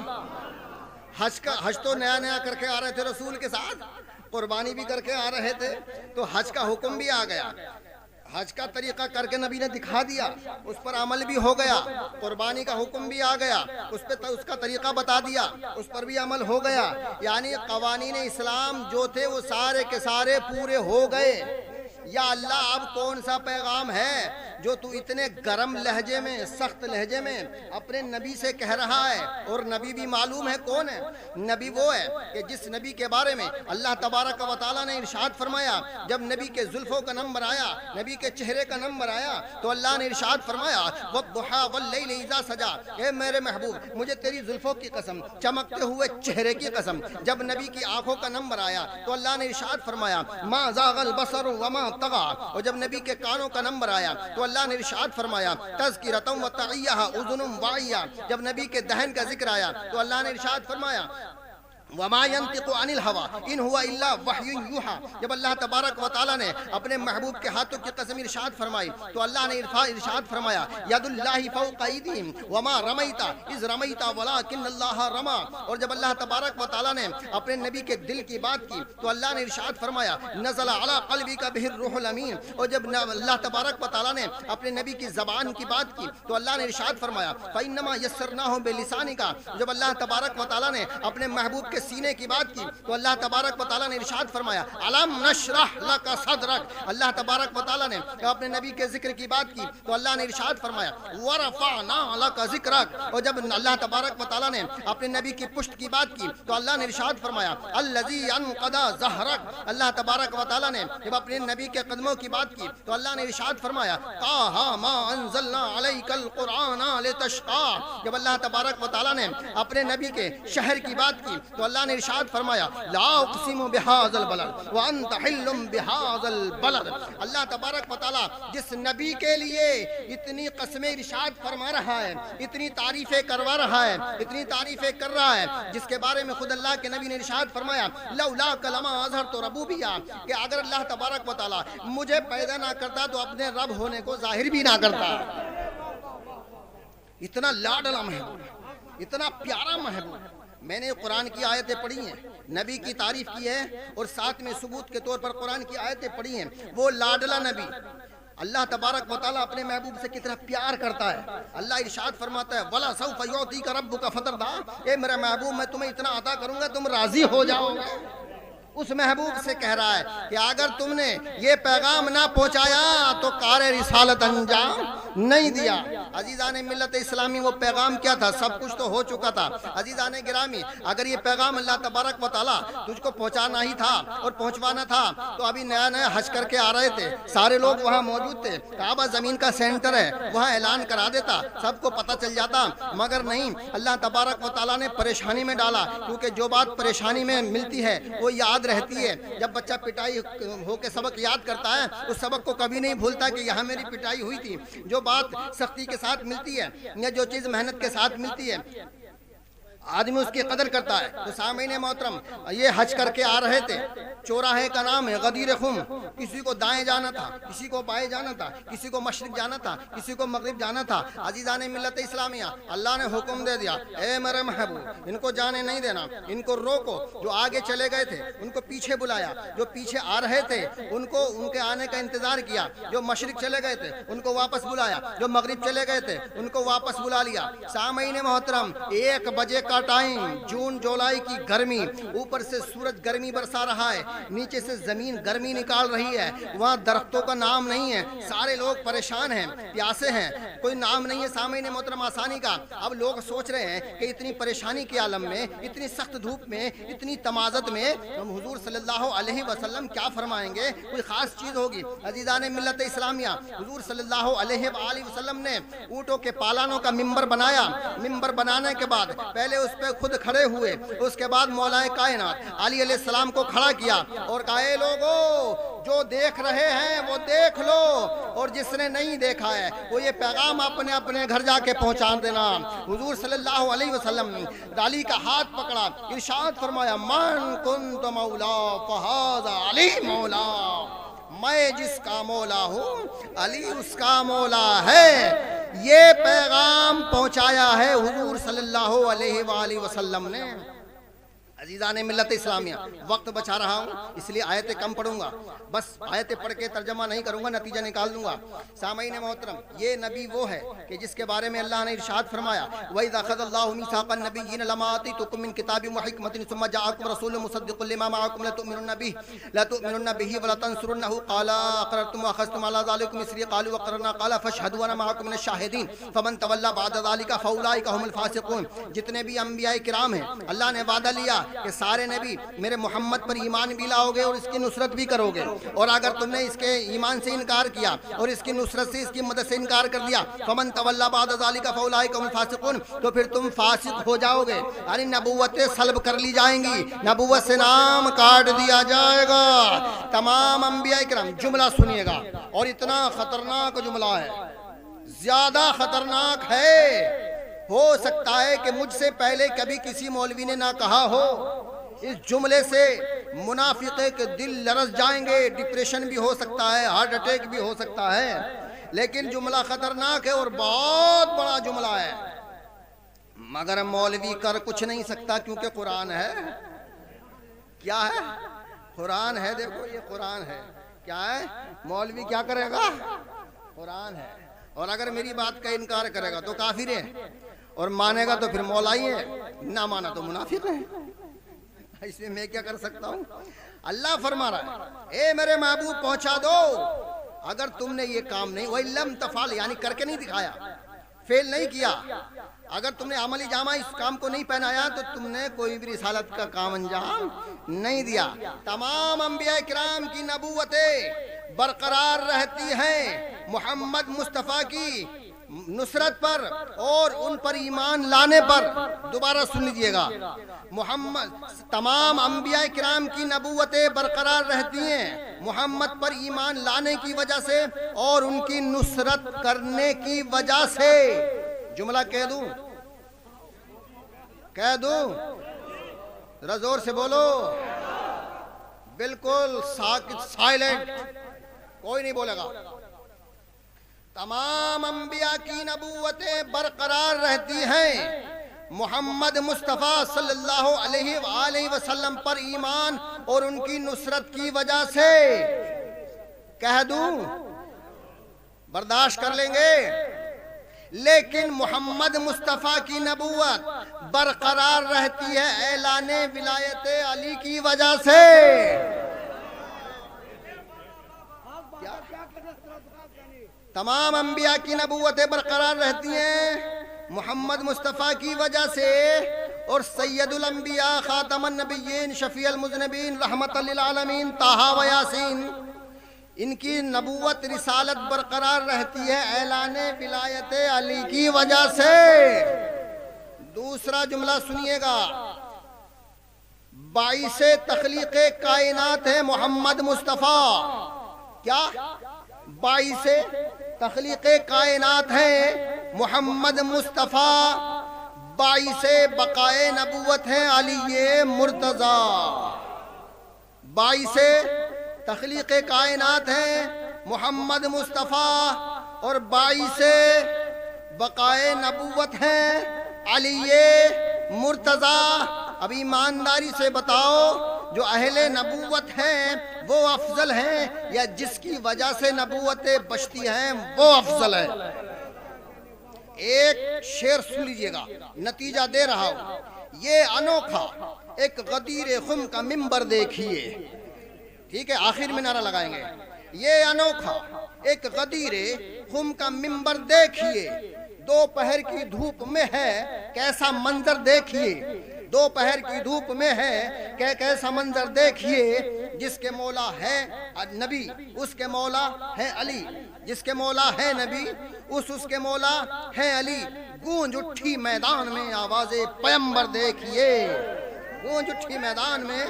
حج تو نیا نیا کر کے آ رہے تھے رسول کے ساتھ، قربانی بھی کر کے آ رہے تھے، تو حج کا حکم بھی آ گیا، حج کا طریقہ کر کے نبی نے دکھا دیا، اس پر عمل بھی ہو گیا، قربانی کا حکم بھی آ گیا، اس کا طریقہ بتا دیا، اس پر بھی عمل ہو گیا، یعنی قوانین اسلام جو تھے وہ سارے کے سارے پورے ہو گئے۔ یا اللہ اب کون سا پیغام ہے جو تو اتنے گرم لہجے میں، سخت لہجے میں اپنے نبی سے کہہ رہا ہے؟ اور نبی بھی معلوم ہے کون ہے، نبی وہ ہے کہ جس نبی کے بارے میں اللہ تبارک و تعالیٰ نے ارشاد فرمایا، جب نبی کے زلفوں کا نمبر آیا، نبی کے چہرے کا نمبر آیا تو اللہ نے ارشاد فرمایا وَالضُّحَىٰ وَاللَّيْلِ إِذَا سَجَىٰ، اے میرے محبوب مجھے تیری زلفوں کی قسم، چمکتے ہوئے چہرے کی قسم۔ جب نبی کی آنکھوں کا نمبر آیا تو اللہ نے ارشاد فرمایا مَا زَاغَ الْبَصَرُ وَمَا طَغَىٰ، اور جب نبی کے کانوں کا نمبر آیا تو اللہ نے ارشاد فرمایا تذکرۃ وتعیھا اذن واعیہ، جب نبی کے دہن کا ذکر آیا تو اللہ نے ارشاد فرمایا وما ينطق عن الهوى ان هو الا وحی یوحى، جب اللہ تبارک و تعالیٰ نے اپنے محبوب کے ہاتھوں کی قسم ارشاد فرمائی تو اللہ نے ارشاد فرمایا ید اللہ فوق ایدیہم وما رمیت اذ رمیت ولکن اللہ رمی، اور جب اللہ تبارک و تعالیٰ نے اپنے نبی کے دل کی بات کی تو اللہ نے ارشاد فرمایا نزل علی قلبک بہ الروح الامین، اور جب اللہ تبارک و تعالیٰ نے اپنے نبی کی زبان کی بات کی تو اللہ نے ارشاد فرمایا فانما یسرناہ بلسانک، جب اللہ تبارک و تعالیٰ نے اپنے محبوب کے سینے کی بات کی تو اللہ تبارک و تعالیٰ نے ارشاد فرمایا علم نشرح لک صدرک، اللہ تبارک و تعالیٰ نے اپنے نبی کے ذکر کی بات کی تو اللہ نے ارشاد فرمایا ورفعنا لک ذکرک، اور جب اللہ تبارک و تعالیٰ نے اپنے نبی کی پشت کی بات کی تو اللہ نے ارشاد فرمایا الذی انقض ظہرک، اللہ تبارک و تعالیٰ نے جب اپنے نبی کے قدموں کی بات کی تو اللہ نے ارشاد فرمایا طٰہٰ ما انزلنا علیک القرآن لتشقیٰ، جب اللہ تبارک و تعالیٰ نے اپنے نبی کے شہر کی بات کی تو اللہ نے ارشاد فرمایا لا اقسم بہذا البلد وانت حل بہذا البلد، اللہ تبارک و تعالیٰ جس نبی کے لیے اتنی قسمیں ارشاد فرما رہا ہے، اتنی تعریفیں کروا رہا ہے، اتنی تعریفیں کر رہا ہے، جس کے بارے میں خود اللہ کے نبی نے ارشاد فرمایا لولاک لما اظہرت ربوبیہ، کہ اگر اللہ تبارک و تعالیٰ مجھے پیدا نہ کرتا تو اپنے رب ہونے کو ظاہر بھی نہ کرتا۔ اتنا لاڈلا محبوب، اتنا پیارا محبوب۔ میں نے قرآن کی آیتیں پڑھی ہیں، نبی کی تعریف کی ہے اور ساتھ میں ثبوت کے طور پر قرآن کی آیتیں پڑھی ہیں۔ وہ لاڈلا نبی اللہ تبارک و تعالیٰ اپنے محبوب سے کتنا پیار کرتا ہے۔ اللہ ارشاد فرماتا ہے وَلَا سَوْفَ يُعْطِيكَ رَبُّكَ فَتَرْضَىٰ، اے میرا محبوب میں تمہیں اتنا عطا کروں گا تم راضی ہو جاؤ گے۔ اس محبوب سے کہہ رہا ہے کہ اگر تم نے یہ پیغام نہ پہنچایا تو کار رسالت انجام نہیں دیا۔ عزیزان ملت اسلامی وہ پیغام کیا تھا؟ سب کچھ تو ہو چکا تھا۔ عزیزان گرامی اگر یہ پیغام اللہ تبارک و تعالیٰ تجھ کو پہنچانا ہی تھا اور پہنچوانا تھا تو ابھی نیا نیا حج کر کے آ رہے تھے، سارے لوگ وہاں موجود تھے، کعبہ زمین کا سینٹر ہے، وہاں اعلان کرا دیتا، سب کو پتہ چل جاتا، مگر نہیں، اللہ تبارک و تعالیٰ نے پریشانی میں ڈالا، کیونکہ جو بات پریشانی میں ملتی ہے وہ یاد رہتی ہے۔ جب بچہ پٹائی ہو کے سبق یاد کرتا ہے اس سبق کو کبھی نہیں بھولتا کہ یہاں میری پٹائی ہوئی تھی۔ جو بات سختی کے ساتھ ملتی ہے یا جو چیز محنت کے ساتھ ملتی ہے آدمی اس کی قدر کرتا ہے۔ تو سامعین محترم یہ حج کر کے آ رہے تھے، چوراہے کا نام ہے غدیر خم، کسی کو دائیں جانا تھا، کسی کو بائیں جانا تھا، کسی کو مشرق جانا تھا، کسی کو مغرب جانا تھا۔ عزیزان ملت اسلامیہ اللہ نے حکم دے دیا اے میرے محبوب ان کو جانے نہیں دینا، ان کو روکو۔ جو آگے چلے گئے تھے ان کو پیچھے بلایا، جو پیچھے آ رہے تھے ان کو ان کے آنے کا انتظار کیا، جو مشرق چلے گئے تھے ان کو واپس بلایا، جو مغرب چلے گئے تھے ان کو واپس بلا لیا۔ سامعین محترم 1 بجے کا ٹائم، جون جولائی کی گرمی، اوپر سے سورج گرمی برسا رہا ہے، نیچے سے زمین گرمی نکال رہی ہے، وہاں درختوں کا نام نہیں ہے، سارے لوگ پریشان ہیں، پیاسے ہیں، کوئی نام نہیں ہے سامعین محترم آسانی کا۔ اب لوگ سوچ رہے ہیں کہ اتنی پریشانی کے عالم میں، اتنی سخت دھوپ میں، اتنی تمازت میں ہم حضور صلی اللہ علیہ وسلم کیا فرمائیں گے؟ کوئی خاص چیز ہوگی۔ عزیزان ملت اسلامیہ حضور صلی اللہ علیہ وآلہ وسلم نے اونٹوں کے پالانوں کا ممبر بنایا، ممبر بنانے کے بعد پہلے اس پہ خود کھڑے ہوئے، اس کے بعد مولا کائنات علی علیہ السلام کو کھڑا کیا اور کہا اے لوگو جو دیکھ رہے ہیں وہ دیکھ لو، اور جس نے نہیں دیکھا ہے وہ یہ پیغام اپنے اپنے گھر جا کے پہنچا دینا۔ حضور صلی اللہ علیہ وسلم نے علی کا ہاتھ پکڑا، ارشاد فرمایا من کنت مولا فہذا علی مولا، میں جس کا مولا ہوں علی اس کا مولا ہے۔ یہ پیغام پہنچایا ہے حضور صلی اللہ علیہ وآلہ وسلم نے۔ عزیزان ملت اسلامیہ، وقت بچا رہا ہوں اس لیے آیتیں کم پڑھوں گا، بس آیتیں پڑھ کے ترجمہ نہیں کروں گا، نتیجہ نکال دوں گا۔ سامعین محترم، یہ نبی وہ ہے کہ جس کے بارے میں اللہ نے ارشاد فرمایا وَإِذَا أَخَذَ اللَّهُ مِيثَاقَ النَّبِيِّينَ لَمَا آتَيْتُكُم مِّن كِتَابٍ وَحِكْمَةٍ ثُمَّ جَاءَكُمْ رَسُولٌ مُصَدِّقٌ لِّمَا مَعَكُمْ لَتُؤْمِنُنَّ بِهِ وَلَتَنصُرُنَّهُ قَالَ أَقْرَرْتُمْ وَأَخَذْتُمْ عَلَىٰ ذَٰلِكُمْ إِصْرِي قَالُوا أَقْرَرْنَا قَالَ فَاشْهَدُوا وَأَنَا مَعَكُم مِّنَ الشَّاهِدِينَ فَمَن تَوَلَّىٰ بَعْدَ ذَٰلِكَ فَأُولَٰئِكَ هُمُ الْفَاسِقُونَ۔ جتنے بھی انبیاء کرام ہیں اللہ نے وعدہ لیا کہ سارے نبی میرے محمد پر ایمان بھی لاؤ گے اور اس کی نصرت بھی کرو گے، اور اگر تم نے اس کے ایمان سے انکار کیا اور اس کی نصرت سے، اس کی مدد سے انکار کر دیا فَمَن تَوَلَّىٰ بَعْدَ ذَٰلِكَ فَأُولَٰئِكَ هُمُ الْفَاسِقُونَ، تو پھر تم فاسق ہو جاؤ گے، یعنی نبوتیں سلب کر لی جائیں گی، نبوت سے نام کاٹ دیا جائے گا۔ تمام انبیاء کرام، جملہ سنیے گا، اور اتنا خطرناک جملہ ہے، زیادہ خطرناک ہے، ہو سکتا ہے کہ مجھ سے پہلے کبھی کسی مولوی نے نہ کہا ہو۔ اس جملے سے منافقے کے دل لرز جائیں گے، ڈپریشن بھی ہو سکتا ہے، ہارٹ اٹیک بھی ہو سکتا ہے، لیکن جملہ خطرناک ہے اور بہت بڑا جملہ ہے، مگر مولوی کر کچھ نہیں سکتا کیونکہ قرآن ہے۔ کیا ہے؟ قرآن ہے، دیکھو یہ قرآن ہے، کیا ہے؟ مولوی کیا کرے گا؟ قرآن ہے، اور اگر میری بات کا انکار کرے گا تو کافر ہے، اور مانے گا تو پھر مولائی ہے، نہ مانا تو منافق ہے۔ اس میں میں کیا کر سکتا ہوں؟ اللہ فرما رہا ہے اے میرے محبوب پہنچا دو، اگر تم نے یہ کام نہیں وَإِلَّمْ تَفْعَلْ، یعنی کر کے نہیں دکھایا، فیل نہیں کیا، اگر تم نے عملی جامہ اس کام کو نہیں پہنایا تو تم نے کوئی بھی رسالت کا کام انجام نہیں دیا۔ تمام انبیاء کرام کی نبوتیں برقرار رہتی ہیں محمد مصطفیٰ کی نصرت پر اور ان پر ایمان لانے پر۔ دوبارہ سن لیجئے گا، تمام انبیاء کرام کی نبوتیں برقرار رہتی ہیں محمد پر ایمان لانے کی وجہ سے اور ان کی نصرت کرنے کی وجہ سے۔ جملہ کہہ دوں؟ کہہ دوں؟ ذرا زور سے بولو، بالکل ساکت، سائلنٹ، کوئی نہیں بولے گا۔ تمام انبیاء کی نبوتیں برقرار رہتی ہیں محمد مصطفیٰ صلی اللہ علیہ وآلہ وسلم پر ایمان اور ان کی نصرت کی وجہ سے۔ کہہ دوں؟ برداشت کر لیں گے؟ لیکن محمد مصطفیٰ کی نبوت برقرار رہتی ہے اعلان ولایت علی کی وجہ سے۔ تمام انبیاء کی نبوتیں برقرار رہتی ہیں محمد مصطفیٰ کی وجہ سے، اور سید الانبیاء خاتم النبیین شفیع المذنبین رحمت للعالمین طٰہٰ و یاسین، ان کی نبوت رسالت برقرار رہتی ہے اعلان ولایت علی کی وجہ سے۔ دوسرا جملہ سنیے گا، باعث تخلیق کائنات ہے محمد مصطفیٰ۔ کیا؟ باعث تخلیق کائنات ہے محمد مصطفیٰ، باعث بقائے نبوت ہے علی مرتضیٰ۔ باعث تخلیق کائنات ہے محمد مصطفیٰ اور باعث بقائے نبوت ہے علی مرتضیٰ۔ اب ایمانداری سے بتاؤ، جو اہل نبوت ہیں وہ افضل ہیں یا جس کی وجہ سے نبوتیں بچتی ہیں وہ افضل ہے؟ ایک شعر سن لیجئے گا، نتیجہ دے رہا ہوں۔ یہ انوکھا ایک غدیر خم کا منبر دیکھیے، ٹھیک ہے، آخر میں نعرہ لگائیں گے۔ یہ انوکھا ایک غدیر خم کا منبر دیکھیے، دوپہر کی دھوپ میں ہے کیسا منظر دیکھیے، دوپہر کی دھوپ میں ہے کہ کیسا منظر دیکھیے، جس کے مولا ہے نبی اس کے مولا ہے علی، جس کے مولا ہے نبی اس کے مولا ہے علی۔ گونج اٹھی میدان میں آواز پیمبر دیکھیے، گونج اٹھی میدان میں۔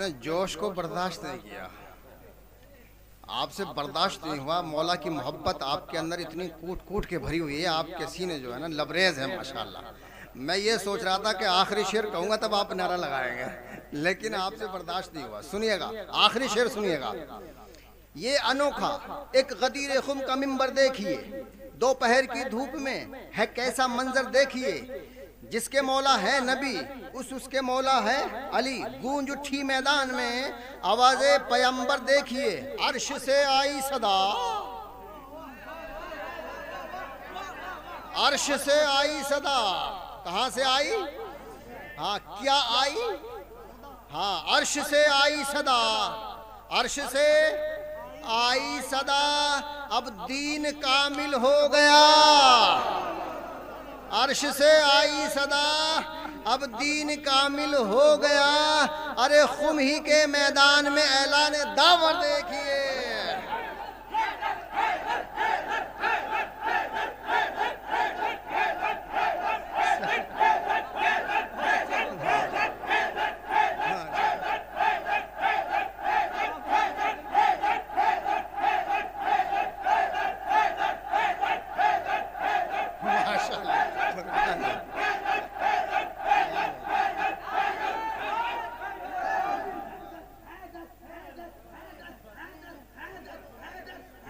نے جوش کو برداشت نہیں کیا، آپ سے برداشت نہیں ہوا. مولا کی محبت آپ کے اندر اتنی کوٹ کوٹ کے بھری ہوئی ہے، آپ کے سینے جو ہے نا لبریز ہے ماشاءاللہ. میں یہ سوچ رہا تھا کہ آخری شعر کہوں گا تب آپ نعرہ لگائیں گے، لیکن آپ سے برداشت نہیں ہوا. سنیے گا آخری شعر سنیے گا. یہ انوکھا ایک غدیر خم کا منبر دیکھیے، دوپہر کی دھوپ میں ہے کیسا منظر دیکھیے. جس کے مولا ہے نبی اس کے مولا ہے علی. گونج اٹھی میدان میں آواز پیمبر دیکھیے. عرش سے آئی صدا، عرش سے آئی صدا. کہاں سے آئی؟ ہاں کیا آئی؟ ہاں عرش سے آئی صدا، عرش سے آئی صدا. اب دین کامل ہو گیا. عرش سے آئی صدا، اب دین کامل ہو گیا. ارے خم ہی کے میدان میں اعلان دعوت دیکھیے.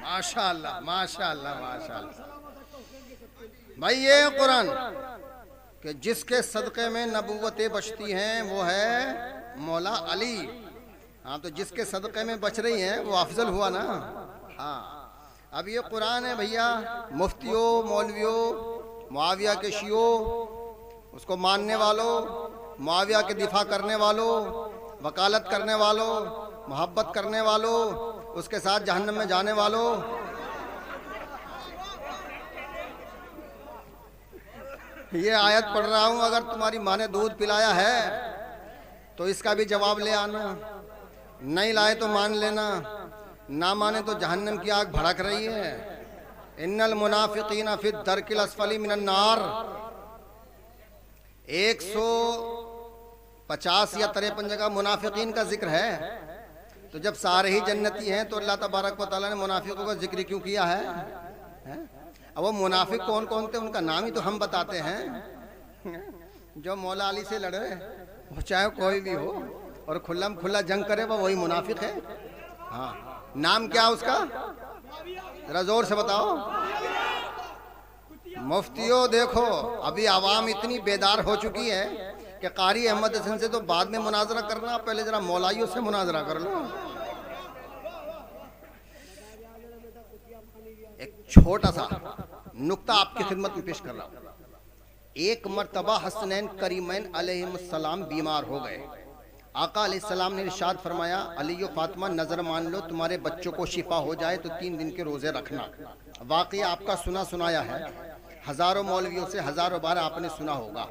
ماشاءاللہ ماشاءاللہ ماشاءاللہ. بھائی یہ قرآن کہ جس کے صدقے میں نبوتیں بچتی ہیں وہ ہے مولا علی. ہاں تو جس کے صدقے میں بچ رہی ہیں وہ افضل ہوا نا. ہاں اب یہ قرآن ہے بھیا، مفتیوں مولویوں معاویہ کے شیعوں، اس کو ماننے والوں، معاویہ کے دفاع کرنے والوں، وکالت کرنے والوں، محبت کرنے والوں، اس کے ساتھ جہنم میں جانے والوں. یہ آیت پڑھ رہا ہوں، اگر تمہاری ماں نے دودھ پلایا ہے تو اس کا بھی جواب لے آنا. نہیں لائے تو مان لینا، نہ مانے تو جہنم کی آگ بھڑک رہی ہے. ان المنافقین فی الدرک الاسفل من النار. 150 یا 53 جگہ منافقین کا ذکر ہے. تو جب سارے ہی جنتی ہیں تو اللہ تبارک و تعالیٰ نے منافقوں کا ذکر کیوں کیا ہے؟ اب وہ منافق کون کون تھے ان کا نام ہی تو ہم بتاتے ہیں. جو مولا علی سے لڑے وہ چاہے کوئی بھی ہو اور کھلم کھلا جنگ کرے وہ وہی منافق ہے. ہاں نام کیا اس کا؟ ذرا زور سے بتاؤ. مفتیوں دیکھو ابھی عوام اتنی بیدار ہو چکی ہے کہ قاری احمد حسن سے تو بعد میں مناظرہ کرنا، پہلے ذرا مولائیوں سے مناظرہ کر لو. ایک چھوٹا سا نکتہ آپ کی خدمت میں پیش کر رہا ہوں. ایک مرتبہ حسنین کریمین علیہ السلام بیمار ہو گئے. آقا علیہ السلام نے ارشاد فرمایا علی و فاطمہ نظر مان لو تمہارے بچوں کو شفا ہو جائے تو 3 دن کے روزے رکھنا. واقعی آپ کا سنایا ہے، ہزاروں مولویوں سے ہزاروں بار آپ نے سنا ہوگا،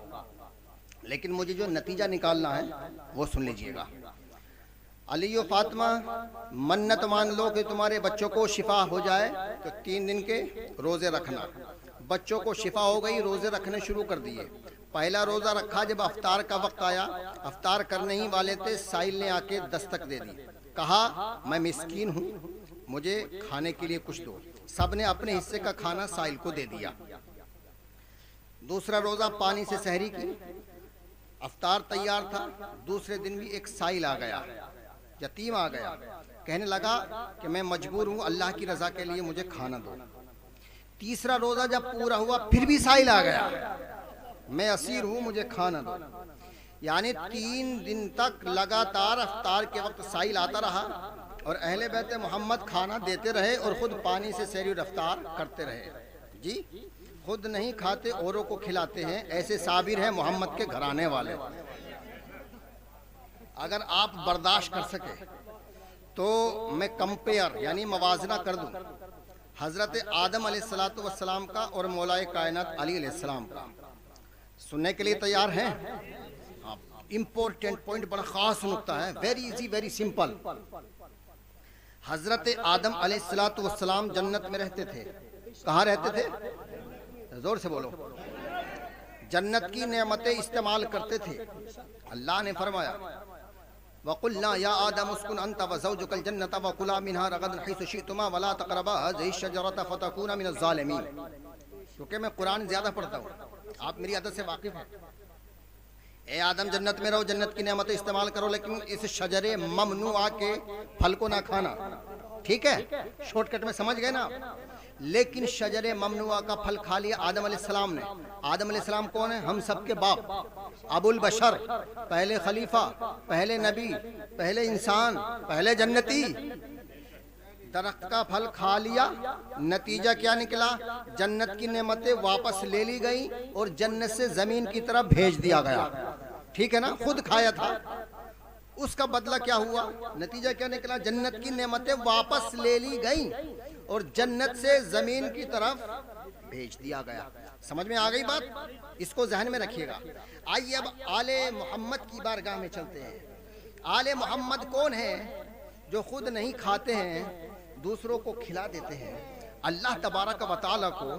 لیکن مجھے جو نتیجہ نکالنا ہے وہ سن لیجئے گا. علی و فاطمہ منت مان لو کہ تمہارے بچوں کو شفا ہو جائے تو 3 دن کے روزے رکھنا. بچوں کو شفا ہو گئی، روزے رکھنے شروع کر دیے. پہلا روزہ رکھا، جب افطار کا وقت آیا، افطار کرنے ہی والے تھے، سائل نے آ کے دستک دے دی. کہا میں مسکین ہوں، مجھے کھانے کے لیے کچھ دو. سب نے اپنے حصے کا کھانا سائل کو دے دیا. دوسرا روزہ پانی سے سحری کی، افطار تیار تھا. دوسرے دن بھی ایک سائل آ گیا، یتیم آ گیا، کہنے لگا کہ میں مجبور ہوں، اللہ کی رضا کے لیے مجھے کھانا دو. تیسرا روزہ جب پورا ہوا پھر بھی سائل آ گیا، میں اسیر ہوں، مجھے کھانا دو. یعنی 3 دن تک لگاتار افطار کے وقت سائل آتا رہا اور اہل بیت محمد کھانا دیتے رہے اور خود پانی سے سحری اور افطار کرتے رہے. جی خود نہیں کھاتے، اوروں کو کھلاتے ہیں. ایسے صابر ہیں محمد کے گھرانے والے. اگر آپ برداشت کر سکے تو میں کمپیئر یعنی موازنہ کر دوں حضرت آدم علیہ السلام کا اور مولا کائنات علی علیہ السلام کا. سننے کے لیے تیار ہیں؟ امپورٹنٹ پوائنٹ، بڑا خاص نکتہ ہے، ویری ایزی ویری سمپل. حضرت آدم علیہ السلام جنت میں رہتے تھے. کہاں رہتے تھے؟ زور سے بولو. جنت کی نعمتیں استعمال کرتے تھے. اللہ نے فرمایا وَقُلْنَا يَا آدَمُ اسْكُنْ أَنْتَ وَزَوْجُكَ الْجَنَّةَ وَكُلَا مِنْهَا رَغَدًا حَيْثُ شِئْتُمَا وَلَا تَقْرَبَا هَٰذِهِ الشَّجَرَةَ فَتَكُونَا مِنَ الظَّالِمِينَ. کیونکہ میں قرآن زیادہ پڑھتا ہوں، آپ میری عادت سے واقف ہیں. اے آدم جنت میں رہو، جنت کی نعمتیں استعمال کرو، لیکن اس شجر ممنوعہ کے پھل کو نہ کھانا. ٹھیک ہے، شارٹ کٹ میں سمجھ گئے نا. لیکن شجر ممنوعہ کا پھل کھا لیا آدم علیہ السلام نے. آدم علیہ السلام کون ہیں؟ ہم سب کے باپ، ابو البشر، پہلے خلیفہ، پہلے نبی، پہلے انسان، پہلے جنتی. درخت کا پھل کھا لیا، نتیجہ کیا نکلا؟ جنت کی نعمتیں واپس لے لی گئیں اور جنت سے زمین کی طرف بھیج دیا گیا. ٹھیک ہے نا، خود کھایا تھا. اس کا بدلہ کیا ہوا؟ نتیجہ کیا نکلا؟ جنت کی نعمتیں واپس لے لی گئیں اور جنت سے زمین کی طرف بھیج دیا گیا. سمجھ میں آ گئی بات؟ اس کو ذہن میں رکھیے گا. آئیے اب آل محمد کی بارگاہ میں چلتے ہیں. آل محمد کون ہیں؟ جو خود نہیں کھاتے ہیں، دوسروں کو کھلا دیتے ہیں. اللہ تبارک و تعالیٰ کو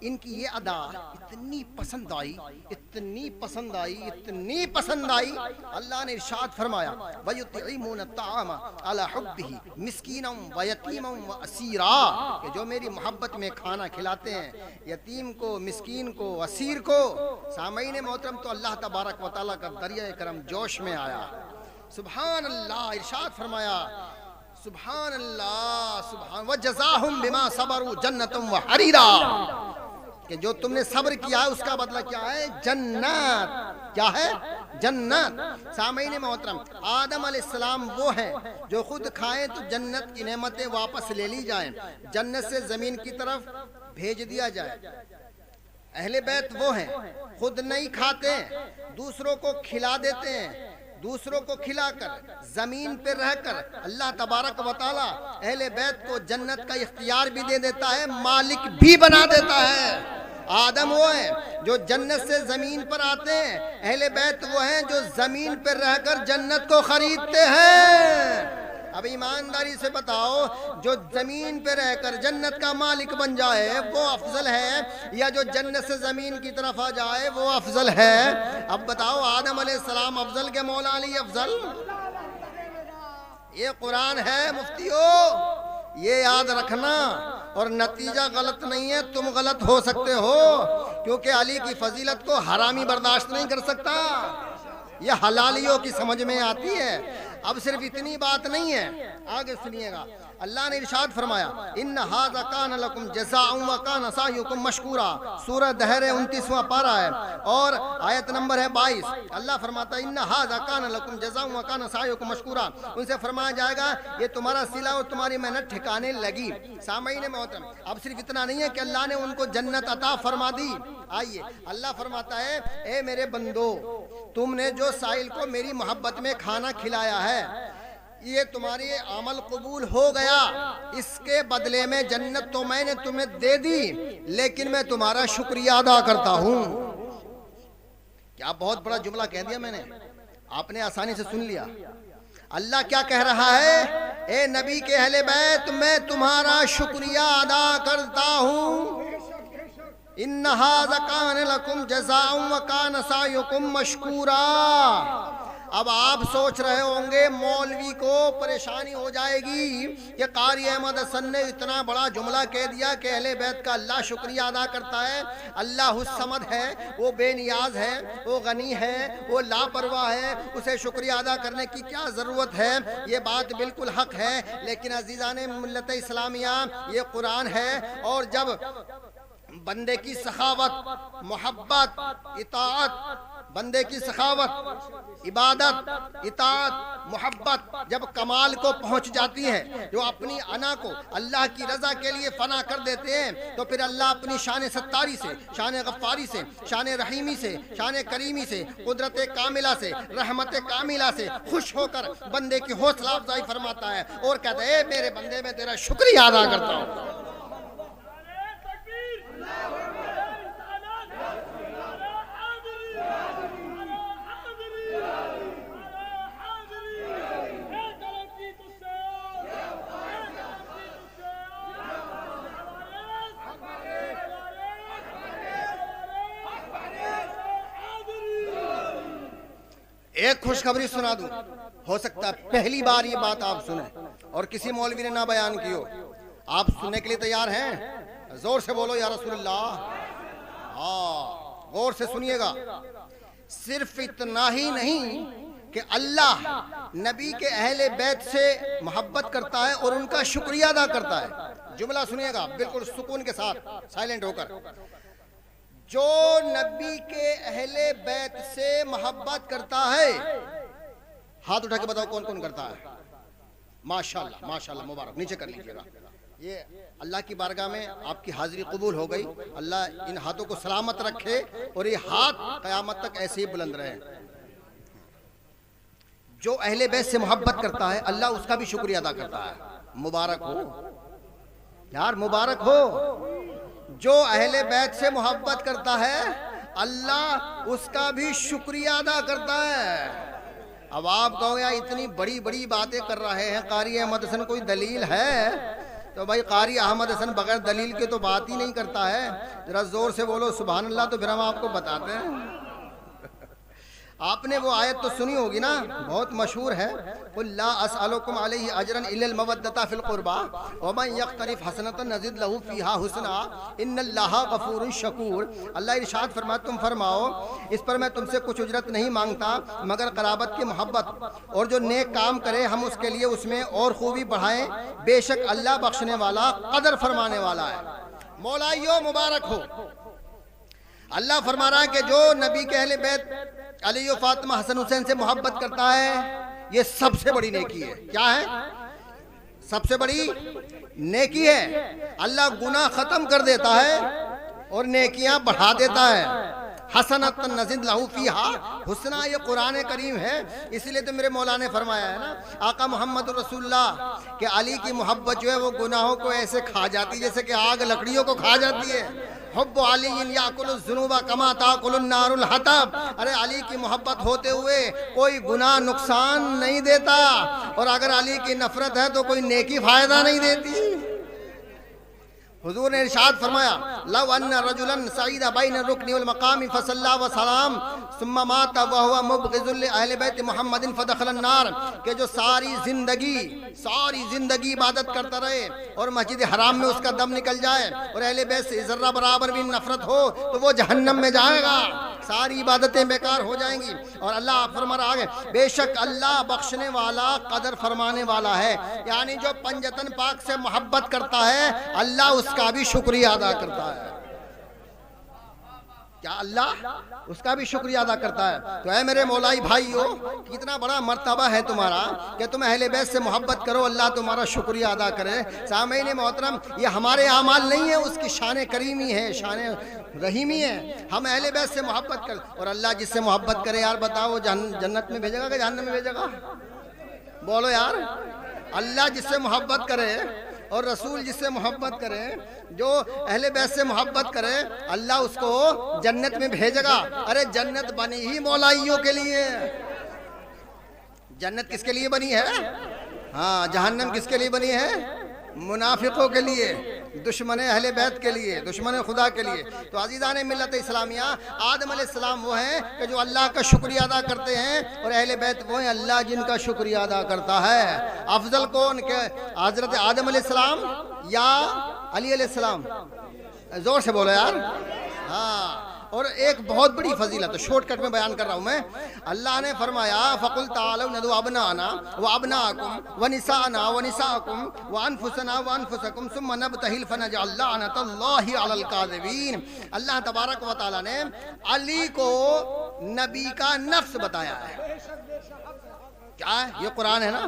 ان کی یہ ادا اتنی پسند آئی، اتنی پسند آئی، اتنی پسند آئی. اللہ نے ارشاد فرمایا وَيُطْعِمُونَ الطَّعَامَ عَلَى حُبِّهِ مِسْكِينًا وَيَتِيمًا وَأَسِيرًا، کہ جو میری محبت میں کھانا کھلاتے ہیں یتیم کو، مسکین کو، اسیر کو. سامعین محترم، تو اللہ تبارک و تعالیٰ کا دریائے کرم جوش میں آیا. سبحان اللہ. ارشاد فرمایا سبحان اللہ سبحان وَجَزَاهُمْ بِمَا صَبَرُوا جَنَّةً وَحَرِيرًا، کہ جو تم نے صبر کیا ہے اس کا بدلہ کیا ہے؟ جنت. کیا ہے؟ جنت. سامعین محترم، آدم علیہ السلام وہ ہیں جو خود کھائیں تو جنت کی نعمتیں واپس لے لی جائیں، جنت سے زمین کی طرف بھیج دیا جائے. اہل بیت وہ ہیں خود نہیں کھاتے، دوسروں کو کھلا دیتے ہیں. دوسروں کو کھلا کر، زمین پہ رہ کر اللہ تبارک و تعالیٰ اہل بیت کو جنت کا اختیار بھی دے دیتا ہے، مالک بھی بنا دیتا ہے. آدم وہ ہیں جو جنت سے زمین پر آتے ہیں، اہل بیت وہ ہیں جو زمین پر رہ کر جنت کو خریدتے ہیں. اب ایمانداری سے بتاؤ، جو زمین پہ رہ کر جنت کا مالک بن جائے وہ افضل ہے یا جو جنت سے زمین کی طرف آ جائے وہ افضل ہے؟ اب بتاؤ، آدم علیہ السلام افضل کے مولا علی افضل؟ یہ قرآن ہے مفتیو، یہ یاد رکھنا. اور نتیجہ غلط نہیں ہے، تم غلط ہو سکتے ہو، کیونکہ علی کی فضیلت کو حرامی برداشت نہیں کر سکتا. یہ حلالیوں کی سمجھ میں آتی ہے. اب صرف اتنی بات نہیں ہے، آگے سنیے گا. اللہ نے ارشاد فرمایا ان ھذا کان لکم جزاء وکان سعیکم مشکورا. سورہ دہر 29واں پارہ ہے اور آیت نمبر ہے 22. اللہ فرماتا ہے ان ھذا کان لکم جزاء وکان سعیکم مشکورا. ان سے فرمایا جائے گا یہ تمہارا صلہ اور تمہاری محنت ٹھکانے لگی. سامعین محترم، اب صرف اتنا نہیں ہے کہ اللہ نے ان کو جنت عطا فرما دی. آئیے اللہ فرماتا ہے اے میرے بندو، تم نے جو سائل کو میری محبت میں کھانا کھلایا ہے یہ تمہاری عمل قبول ہو گیا، اس کے بدلے میں جنت تو میں نے تمہیں دے دی، لیکن میں تمہارا شکریہ ادا کرتا ہوں. کیا بہت بڑا جملہ کہہ دیا میں نے، آپ نے آسانی سے سن لیا. اللہ کیا کہہ رہا ہے؟ اے نبی کے اہل بیت، میں تمہارا شکریہ ادا کرتا ہوں. ان ھذا کان لکم جزاء وکان سعیکم مشکورا. اب آپ سوچ رہے ہوں گے مولوی کو پریشانی ہو جائے گی کہ قاری احمد حسن نے اتنا بڑا جملہ کہہ دیا کہ اہل بیت کا اللہ شکریہ ادا کرتا ہے. اللہ الصمد ہے، وہ بے نیاز ہے، وہ غنی ہے، وہ لاپرواہ ہے، اسے شکریہ ادا کرنے کی کیا ضرورت ہے؟ یہ بات بالکل حق ہے، لیکن عزیزان ملت اسلامیہ یہ قرآن ہے. اور جب بندے کی سخاوت، محبت، اطاعت، بندے کی سخاوت، عبادت، اطاعت، محبت جب کمال کو پہنچ جاتی ہے، جو اپنی انا کو اللہ کی رضا کے لیے فنا کر دیتے ہیں، تو پھر اللہ اپنی شان ستاری سے، شان غفاری سے، شان رحیمی سے، شان کریمی سے، قدرت کاملہ سے، رحمت کاملہ سے خوش ہو کر بندے کی حوصلہ افزائی فرماتا ہے اور کہتا ہے اے میرے بندے، میں تیرا شکریہ ادا کرتا ہوں. ایک خوشخبری سنا دوں، ہو سکتا ہے پہلی بار یہ بات آپ سنیں اور کسی مولوی نے نہ بیان کی ہو. آپ سننے کے لیے تیار ہیں؟ زور سے بولو یا رسول اللہ. ہاں غور سے سنیے گا. صرف اتنا ہی نہیں کہ اللہ نبی کے اہل بیت سے محبت کرتا ہے اور ان کا شکریہ ادا کرتا ہے. جملہ سنیے گا بالکل سکون کے ساتھ، سائلنٹ ہو کر. جو نبی کے اہل بیت سے محبت کرتا ہے، ہاتھ اٹھا کے بتاؤ کون کون کرتا ہے؟ ماشاءاللہ ماشاءاللہ، مبارک. نیچے کر لیجیے گا. یہ اللہ کی بارگاہ میں آپ کی حاضری قبول ہو گئی. اللہ ان ہاتھوں کو سلامت رکھے اور یہ ہاتھ قیامت تک ایسے ہی بلند رہے. جو اہل بیت سے محبت کرتا ہے اللہ اس کا بھی شکریہ ادا کرتا ہے. مبارک ہو یار، مبارک ہو. جو اہل بیت سے محبت کرتا ہے اللہ اس کا بھی شکریہ ادا کرتا ہے. اب آپ کہو یا اتنی بڑی بڑی باتیں کر رہے ہیں قاری احمد حسن، کوئی دلیل ہے؟ تو بھائی قاری احمد حسن بغیر دلیل کے تو بات ہی نہیں کرتا ہے. ذرا زور سے بولو سبحان اللہ، تو پھر ہم آپ کو بتاتے ہیں. آپ نے وہ آیت تو سنی ہوگی نا، بہت مشہور ہے، قُلْ لَا أَسْأَلُكُمْ عَلَيْهِ أَجْرًا إِلَّا الْمَوَدَّةَ فِي الْقُرْبَى وَمَنْ يَقْتَرِفْ حَسَنَةً نَزِدْ لَهُ فِيهَا حُسْنًا إِنَّ اللَّهَ غَفُورٌ شَكُورٌ. اللہ ارشاد فرماتا تم فرماؤ اس پر میں تم سے کچھ اجرت نہیں مانگتا مگر قرابت کی محبت، اور جو نیک کام کرے ہم اس کے لیے اس میں اور خوبی بڑھائیں، بے شک اللہ بخشنے والا قدر فرمانے والا ہے. مولائیو مبارک ہو. اللہ فرما رہا ہے کہ جو نبی کے اہل بیت علی و فاطمہ حسن حسین سے محبت کرتا ہے یہ سب سے بڑی نیکی ہے. کیا ہے؟ سب سے بڑی نیکی ہے. اللہ گناہ ختم کر دیتا ہے اور نیکیاں بڑھا دیتا ہے. حسنۃ نزد لہ فیہا حسنا، یہ قرآن کریم ہے. اس لیے تو میرے مولا نے فرمایا ہے نا آقا محمد رسول اللہ کہ علی کی محبت جو ہے وہ گناہوں کو ایسے کھا جاتی جیسے کہ آگ لکڑیوں کو کھا جاتی ہے. حب علی یاکل الذنوب کما تاکل النار الحطب. ارے علی کی محبت ہوتے ہوئے کوئی گناہ نقصان نہیں دیتا، اور اگر علی کی نفرت ہے تو کوئی نیکی فائدہ نہیں دیتی. حضور نے ارشاد فرمایا لو ان رجلا سعید بین الرکن والمقام فصلی وسلم ثم مات وهو مبغض لاہل بیت محمد فدخل النار، کہ جو ساری زندگی عبادت کرتا رہے اور مسجد حرام میں اس کا دم نکل جائے اور اہل بیت سے ذرہ برابر بھی نفرت ہو تو وہ جہنم میں جائے گا. ساری عبادتیں بیکار ہو جائیں گی. اور اللہ فرما رہا ہے بے شک اللہ بخشنے والا قدر فرمانے والا ہے. یعنی جو پنجتن پاک سے محبت کرتا ہے اللہ اس کا بھی شکریہ ادا کرتا ہے. کیا اللہ اس کا بھی شکریہ ادا کرتا ہے؟ تو اے میرے مولائی بھائیو، کتنا بڑا مرتبہ ہے تمہارا کہ تم اہل بیت سے محبت کرو، اللہ تمہارا شکریہ ادا کرے. سامعین محترم، یہ ہمارے اعمال نہیں ہے، اس کی شان کریمی ہے، شان رحیمی ہے. ہم اہل بیت سے محبت کر، اور اللہ جس سے محبت کرے یار بتاؤ جنت میں بھیجے گا کہ جہنم میں بھیجے گا؟ بولو یار. اللہ جس سے محبت کرے اور رسول جس سے محبت کرے، جو اہل بیت سے محبت کرے اللہ اس کو جنت میں بھیجے گا. ارے جنت بنی ہی مولائیوں کے لیے. جنت کس کے لیے بنی ہے؟ ہاں. جہنم کس کے لیے بنی ہے؟ منافقوں کے لیے، دشمن اہل بیت کے لیے، دشمن خدا کے لیے. تو عزیزان ملت اسلامیہ، آدم علیہ السلام وہ ہیں کہ جو اللہ کا شکریہ ادا کرتے ہیں، اور اہل بیت وہ ہیں اللہ جن کا شکریہ ادا کرتا ہے. افضل کون کہ حضرت آدم علیہ السلام یا علی علیہ السلام؟ زور سے بولو یار. ہاں. اور ایک بہت بڑی فضیلت ہے، شارٹ کٹ میں بیان کر رہا ہوں میں. اللہ نے فرمایا فَقُلْ تَعَالَوْا نَدْعُ أَبْنَاءَنَا وَأَبْنَاءَكُمْ وَنِسَاءَنَا وَنِسَاءَكُمْ وَأَنفُسَنَا وَأَنفُسَكُمْ ثُمَّ نَبْتَهِلْ فَنَجْعَلْ لَعْنَةَ اللَّهِ عَلَى الْكَاذِبِينَ. اللہ تبارک و تعالیٰ نے علی کو نبی کا نفس بتایا ہے. کیا ہے؟ یہ قرآن ہے نا.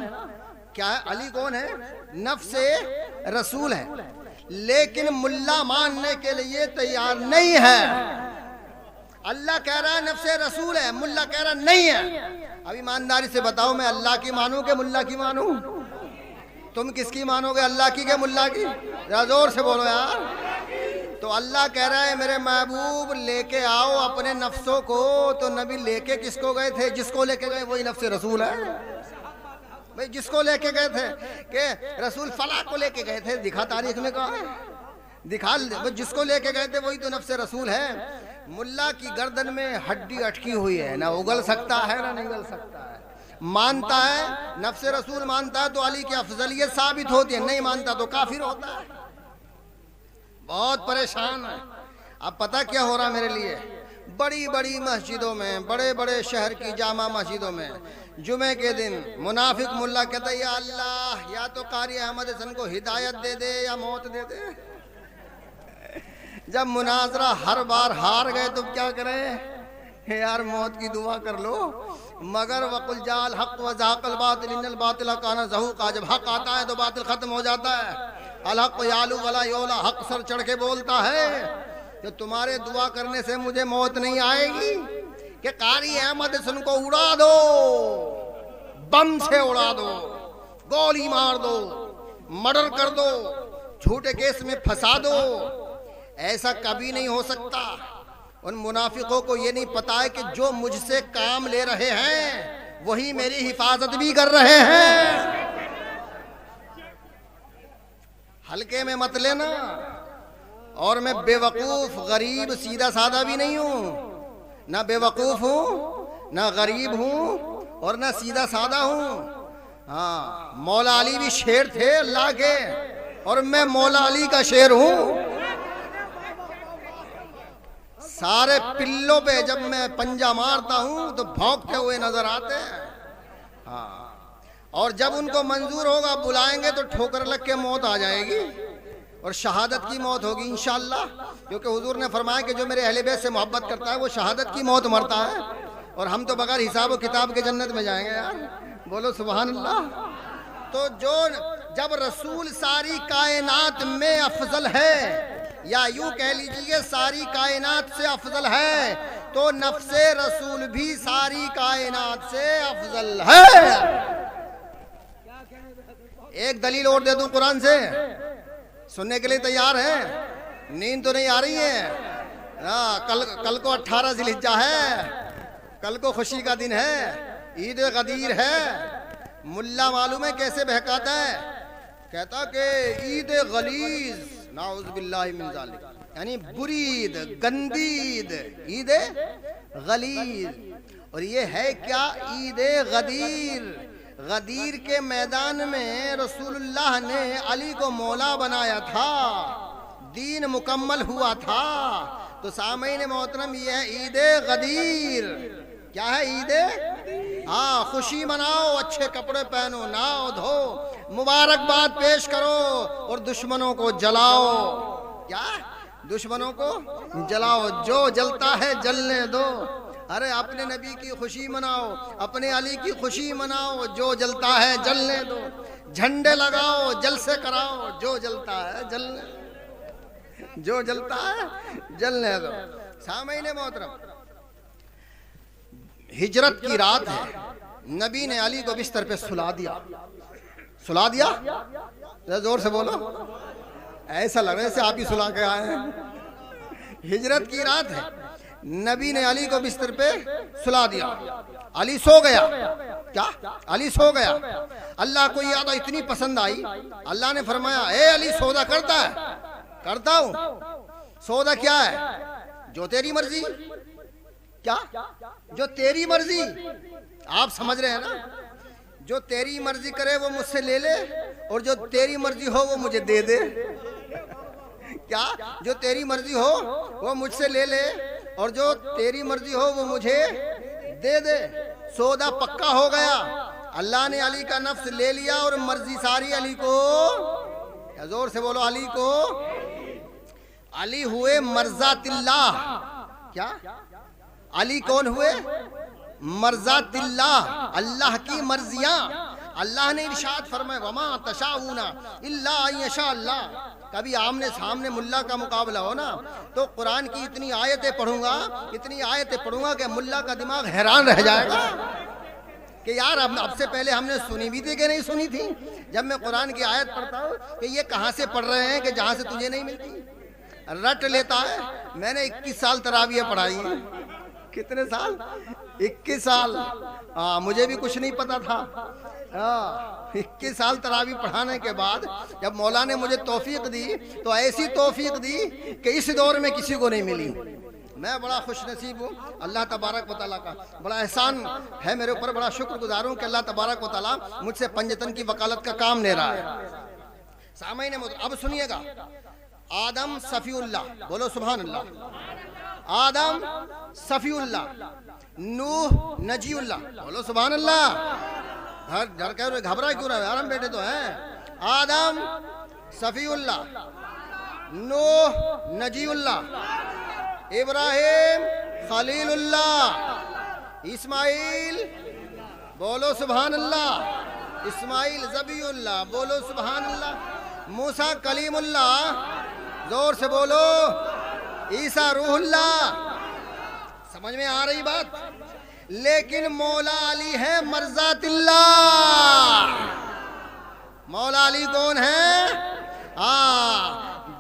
کیا ہے؟ علی کون ہے؟ نفس رسول ہے. لیکن ملا ماننے کے لیے تیار نہیں ہے. اللہ کہہ رہا ہے نفس رسول ہے، ملا کہہ رہا نہیں ہے. اب ایمانداری سے بتاؤ میں اللہ کی مانوں کہ ملا کی مانوں؟ تم کس کی مانو گے، اللہ کی کہ ملا کی؟ زور سے بولو یار. تو اللہ کہہ رہا ہے میرے محبوب لے کے آؤ اپنے نفسوں کو. تو نبی لے کے کس کو گئے تھے؟ جس کو لے کے گئے وہی نفس رسول ہے. بھئی جس کو لے کے گئے تھے کہ رسول فلاں کو لے کے گئے تھے، دکھا تاریخ میں کہا ہے، دکھا. جس کو لے کے گئے تھے وہی تو نفس رسول ہے. ملا کی گردن میں ہڈی اٹکی ہوئی ہے، نہ اگل سکتا ہے نہ نگل سکتا ہے. مانتا ہے نفس رسول مانتا ہے تو علی کی افضلیت ثابت ہوتی ہے، نہیں مانتا تو کافر ہوتا ہے۔ بہت پریشان ہے۔ اب پتہ کیا ہو رہا میرے لیے؟ بڑی بڑی مسجدوں میں، بڑے بڑے شہر کی جامع مسجدوں میں جمعے کے دن منافق ملا کہتا ہے یا اللہ یا تو قاری احمد حسن کو ہدایت دے دے یا موت دے دے۔ جب مناظرہ ہر بار ہار گئے تو کیا کریں؟ یار موت کی دعا کر لو، مگر وَقُلْ جَاءَ الْحَقُّ وَزَهَقَ الْبَاطِلُ إِنَّ الْبَاطِلَ كَانَ زَهُوقًا۔ جب حق آتا ہے تو باطل ختم ہو جاتا ہے۔ الحق یعلو ولا یعلی، حق سر چڑھ کے بولتا ہے کہ تمہارے دعا کرنے سے مجھے موت نہیں آئے گی کہ قاری احمد حسن کو اڑا دو، بم سے اڑا دو، گولی مار دو، مرڈر کر دو، جھوٹے کیس میں پھنسا دو۔ ایسا کبھی نہیں ہو سکتا۔ ان منافقوں کو یہ نہیں پتا ہے کہ جو مجھ سے کام لے رہے ہیں وہی میری حفاظت بھی کر رہے ہیں۔ ہلکے میں مت لینا۔ اور میں بے وقوف غریب سیدھا سادہ بھی نہیں ہوں، نہ بے وقوف ہوں نہ غریب ہوں اور نہ سیدھا سادہ ہوں۔ ہاں، مولا علی بھی شیر تھے اللہ کے، اور میں مولا علی کا شیر ہوں۔ سارے پلوں پہ جب میں پنجہ مارتا ہوں تو بھونکتے ہوئے نظر آتے ہیں۔ ہاں، اور جب ان کو منظور ہوگا بلائیں گے تو ٹھوکر لگ کے موت آ جائے گی اور شہادت کی موت ہوگی انشاءاللہ، کیونکہ حضور نے فرمایا کہ جو میرے اہل بیت سے محبت کرتا ہے وہ شہادت کی موت مرتا ہے، اور ہم تو بغیر حساب و کتاب کے جنت میں جائیں گے یار، بولو سبحان اللہ۔ تو جب رسول ساری کائنات میں افضل ہے، یا یوں کہہ لیجئے ساری کائنات سے افضل ہے، تو نفس رسول بھی ساری کائنات سے افضل ہے۔ ایک دلیل اور دے دوں قرآن سے، سننے کے لیے تیار ہیں؟ نیند تو نہیں آ رہی ہے؟ کل کو 18 ذی الحجہ ہے، کل کو خوشی کا دن ہے، عید غدیر ہے۔ ملا معلوم ہے کیسے بہکاتا ہے؟ کہتا کہ عید غلیظ، نعوذ باللہ من ذالک، یعنی بری عید، گندی عید، عید غلیظ۔ اور یہ ہے کیا؟ عید غدیر۔ غدیر کے میدان میں رسول اللہ نے علی کو مولا بنایا تھا، دین مکمل ہوا تھا۔ تو سامعین محترم یہ ہے عید غدیر۔ کیا ہے عید؟ ہاں، خوشی مناؤ، اچھے کپڑے پہنو، نہاؤ دھو، مبارکباد پیش کرو اور دشمنوں کو جلاؤ۔ کیا؟ دشمنوں کو جلاؤ، جو جلتا ہے جلنے دو۔ ارے اپنے نبی کی خوشی مناؤ، اپنے علی کی خوشی مناؤ، جو جلتا ہے جلنے دو۔ جھنڈے لگاؤ، جلسے کراؤ، جو جلتا ہے جلنے دو، جو جلتا ہے جلنے دو۔ سامعین محترم، ہجرت کی رات ہے، نبی نے علی کو بستر پہ سلا دیا۔ سلا دیا؟ زور سے بولو، ایسا لگ رہا ہے جیسے آپ ہی سلا کے آئے ہیں۔ ہجرت کی رات ہے، نبی نے علی کو بستر پہ سلا دیا، علی سو گیا۔ کیا؟ علی سو گیا۔ اللہ کو یہ عادت اتنی پسند آئی، اللہ نے فرمایا اے علی سودا کرتا ہے؟ کرتا ہوں۔ سودا کیا ہے؟ جو تیری مرضی۔ کیا؟ جو تیری مرضی۔ آپ سمجھ رہے ہیں نا؟ جو تیری مرضی کرے وہ مجھ سے لے لے، اور جو تیری مرضی ہو وہ مجھے دے دے۔ کیا؟ جو تیری مرضی ہو وہ مجھ سے لے لے، اور جو تیری مرضی ہو وہ مجھے دے دے۔ سودا پکا ہو گیا، اللہ نے علی کا نفس لے لیا اور مرضی ساری علی کو، زور سے بولو علی کو۔ علی ہوئے مرضات اللہ۔ کیا؟ علی کون ہوئے؟ مرضات اللہ، اللہ کی مرضیاں۔ اللہ نے ارشاد فرمایا وما تشاؤون الا ان یشاء اللہ۔ کبھی آمنے سامنے ملا کا مقابلہ ہو نا تو قرآن کی اتنی آیتیں پڑھوں گا کہ ملا کا دماغ حیران رہ جائے گا کہ یار اب سے پہلے ہم نے سنی بھی تھی کہ نہیں سنی تھی۔ جب میں قرآن کی آیت پڑھتا ہوں کہ یہ کہاں سے پڑھ رہے ہیں کہ جہاں سے تجھے نہیں ملتی، رٹ لیتا ہے۔ میں نے 21 سال تراویح پڑھائی ہیں۔ کتنے سال؟ 21 سال۔ مجھے بھی کچھ نہیں پتا تھا۔ 21 سال تراویح پڑھانے کے بعد جب مولا نے مجھے توفیق دی تو ایسی توفیق دی کہ اس دور میں کسی کو نہیں ملی۔ میں بڑا خوش نصیب ہوں، اللہ تبارک و تعالیٰ کا بڑا احسان ہے میرے اوپر، بڑا شکر گزار ہوں کہ اللہ تبارک و تعالیٰ مجھ سے پنجتن کی وکالت کا کام لے رہا ہے۔ سامعین اب سنیے گا، آدم صفی اللہ، بولو سبحان اللہ، آدم صفی اللہ، نوح نجی اللہ، بولو سبحان اللہ۔ گھر کہہ رہے گھبرا کیوں رہے، آرام بیٹے تو ہیں۔ آدم صفی اللہ، نوح نجی اللہ، ابراہیم خلیل اللہ، اسماعیل بولو سبحان اللہ، اسماعیل ذبیح اللہ، بولو سبحان اللہ، موسیٰ کلیم اللہ، زور سے بولو، عیسیٰ روح اللہ۔ سمجھ میں آ رہی بات؟ لیکن مولا علی ہے مرضات اللہ۔ مولا علی کون ہے؟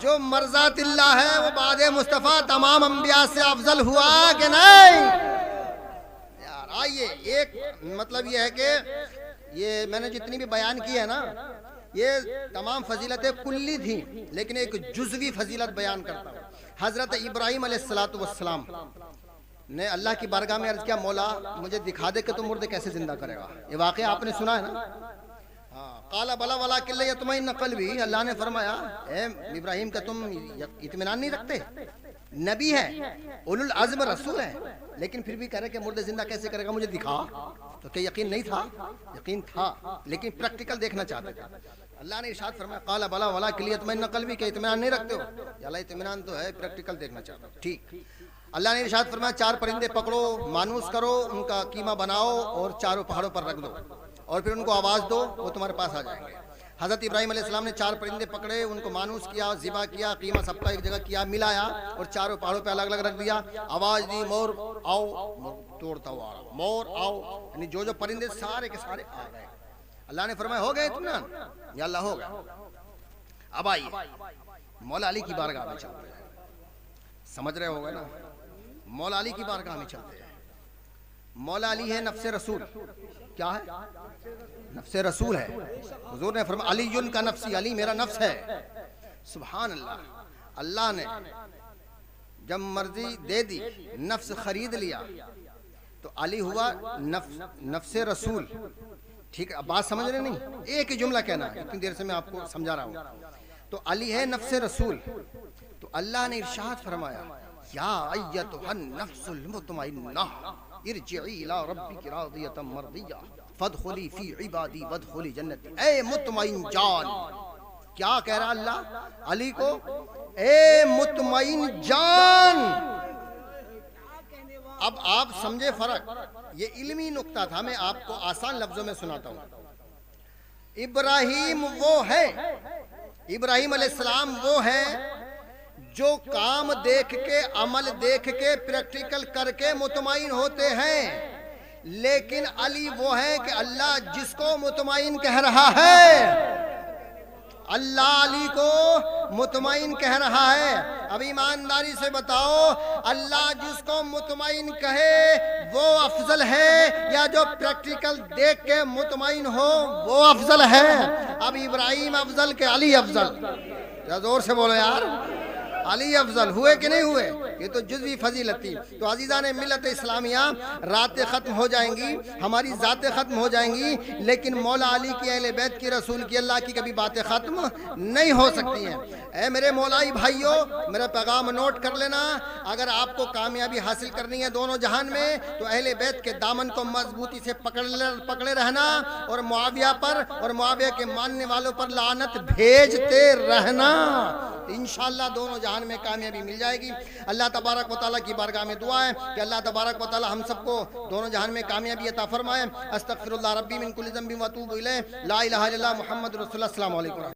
جو مرضات اللہ ہے وہ بعد مصطفیٰ تمام انبیاء سے افضل ہوا کہ نہیں؟ یار آئیے، ایک مطلب یہ ہے کہ یہ میں نے جتنی بھی بیان کی ہے نا، یہ تمام فضیلتیں کلی تھیں، لیکن ایک جزوی فضیلت بیان کرتا ہوں۔ حضرت ابراہیم علیہ السلام نے اللہ کی بارگاہ میں عرض کیا، مولا مجھے دکھا دے کہ تم مردے کیسے زندہ کرے گا۔ یہ واقعہ آپ نے سنا ہے نا؟ قال بلا ولکن لیطمئن قلبی، اللہ نے فرمایا اے ابراہیم کہ تم اطمینان نہیں رکھتے؟ نبی ہے، اولو العزم رسول ہے، لیکن پھر بھی کہہ رہے کہ مردے زندہ کیسے کرے گا، مجھے دکھا۔ تو کہ یقین نہیں تھا؟ یقین تھا، لیکن پریکٹیکل دیکھنا چاہتے تھے۔ اللہ نے ارشاد فرمایا قال بلا ولکن لیطمئن قلبی، کہ اطمینان نہیں رکھتے ہو؟ یا اللہ اطمینان تو ہے، پریکٹیکل دیکھنا چاہتا ہوں۔ ٹھیک، اللہ نے ارشاد فرمایا 4 پرندے پکڑو، مانوس کرو، ان کا قیمہ بناؤ اور 4 پہاڑوں پر رکھ دو، اور پھر ان کو آواز دو، وہ تمہارے پاس آ جائیں گے۔ حضرت ابراہیم علیہ السلام نے 4 پرندے پکڑے، ان کو مانوس کیا، ذبح کیا، قیمہ سب کا ایک جگہ کیا، ملایا اور 4 پہاڑوں پہ الگ الگ رکھ دیا۔ آواز دی، مور آؤ، توڑتا ہوا مور آؤ، یعنی جو پرندے سارے کے سارے آ گئے۔ اللہ نے فرمایا ہو گئے اطمینان؟ یا اللہ ہو گیا۔ اب آئیے مولا علی کی بارگاہ میں چلتے ہیں، سمجھ رہے ہوگا نا؟ مولا علی کی بارگاہ میں چلتے ہیں۔ مولا علی ہے نفس رسول، کیا ہے؟ نفس رسول ہے۔ حضور نے فرمایا علی کا نفسی، علی میرا نفس ہے۔ سبحان اللہ، اللہ نے جب مرضی دے دی، نفس خرید لیا، تو علی ہوا نفس رسول۔ ٹھیک ہے، اب بات سمجھ رہے نہیں؟ ایک ہی جملہ کہنا ہے، اتنی دیر سے میں آپ کو سمجھا رہا ہوں۔ تو علی ہے نفس رسول، تو اللہ نے ارشاد فرمایا یا ایتھا النفس المطمئنہ ارجعی الی ربک راضیۃ مرضیہ فادخلی فی عبادی وادخلی جنتی۔ اے مطمئن جان، کیا کہہ رہا اللہ علی کو؟ اے مطمئن جان۔ اب آپ سمجھے فرق، یہ علمی نقطہ تھا، میں آپ کو آسان لفظوں میں سناتا ہوں۔ ابراہیم وہ ہے، ابراہیم علیہ السلام وہ ہے جو کام دیکھ کے، عمل دیکھ کے، پریکٹیکل کر کے مطمئن ہوتے ہیں، لیکن علی وہ ہے کہ اللہ جس کو مطمئن کہہ رہا ہے، اللہ علی کو مطمئن کہہ رہا ہے۔ اب ایمانداری سے بتاؤ، اللہ جس کو مطمئن کہے وہ افضل ہے، یا جو پریکٹیکل دیکھ کے مطمئن ہو وہ افضل ہے؟ اب ابراہیم افضل کہ علی افضل؟ یا زور سے بولو یار، علی افضل ہوئے کہ نہیں ہوئے؟ یہ تو جزوی فضیلت تھی۔ تو عزیزان ملت اسلامیہ، راتیں ختم ہو جائیں گی، ہماری ذاتیں ختم ہو جائیں گی، لیکن مولا علی کی، اہل بیت کی، رسول کی، اللہ کی کبھی باتیں ختم نہیں ہو سکتی ہیں۔ اے میرے مولائی بھائیوں، میرا پیغام نوٹ کر لینا، اگر آپ کو کامیابی حاصل کرنی ہے دونوں جہان میں، تو اہل بیت کے دامن کو مضبوطی سے پکڑے رہنا، اور معاویہ پر اور معاویہ کے ماننے والوں پر لعنت بھیجتے رہنا، انشاءاللہ دونوں جہان میں کامیابی مل جائے گی۔ اللہ تبارک و تعالیٰ کی بارگاہ میں دعا ہے کہ اللہ تبارک و تعالیٰ ہم سب کو دونوں جہان میں کامیابی عطا فرمائے۔ استغفر اللہ ربی من کل ذنب و اتوب الیہ، لا الہ الا اللہ محمد رسول اللہ۔ السلام علیکم۔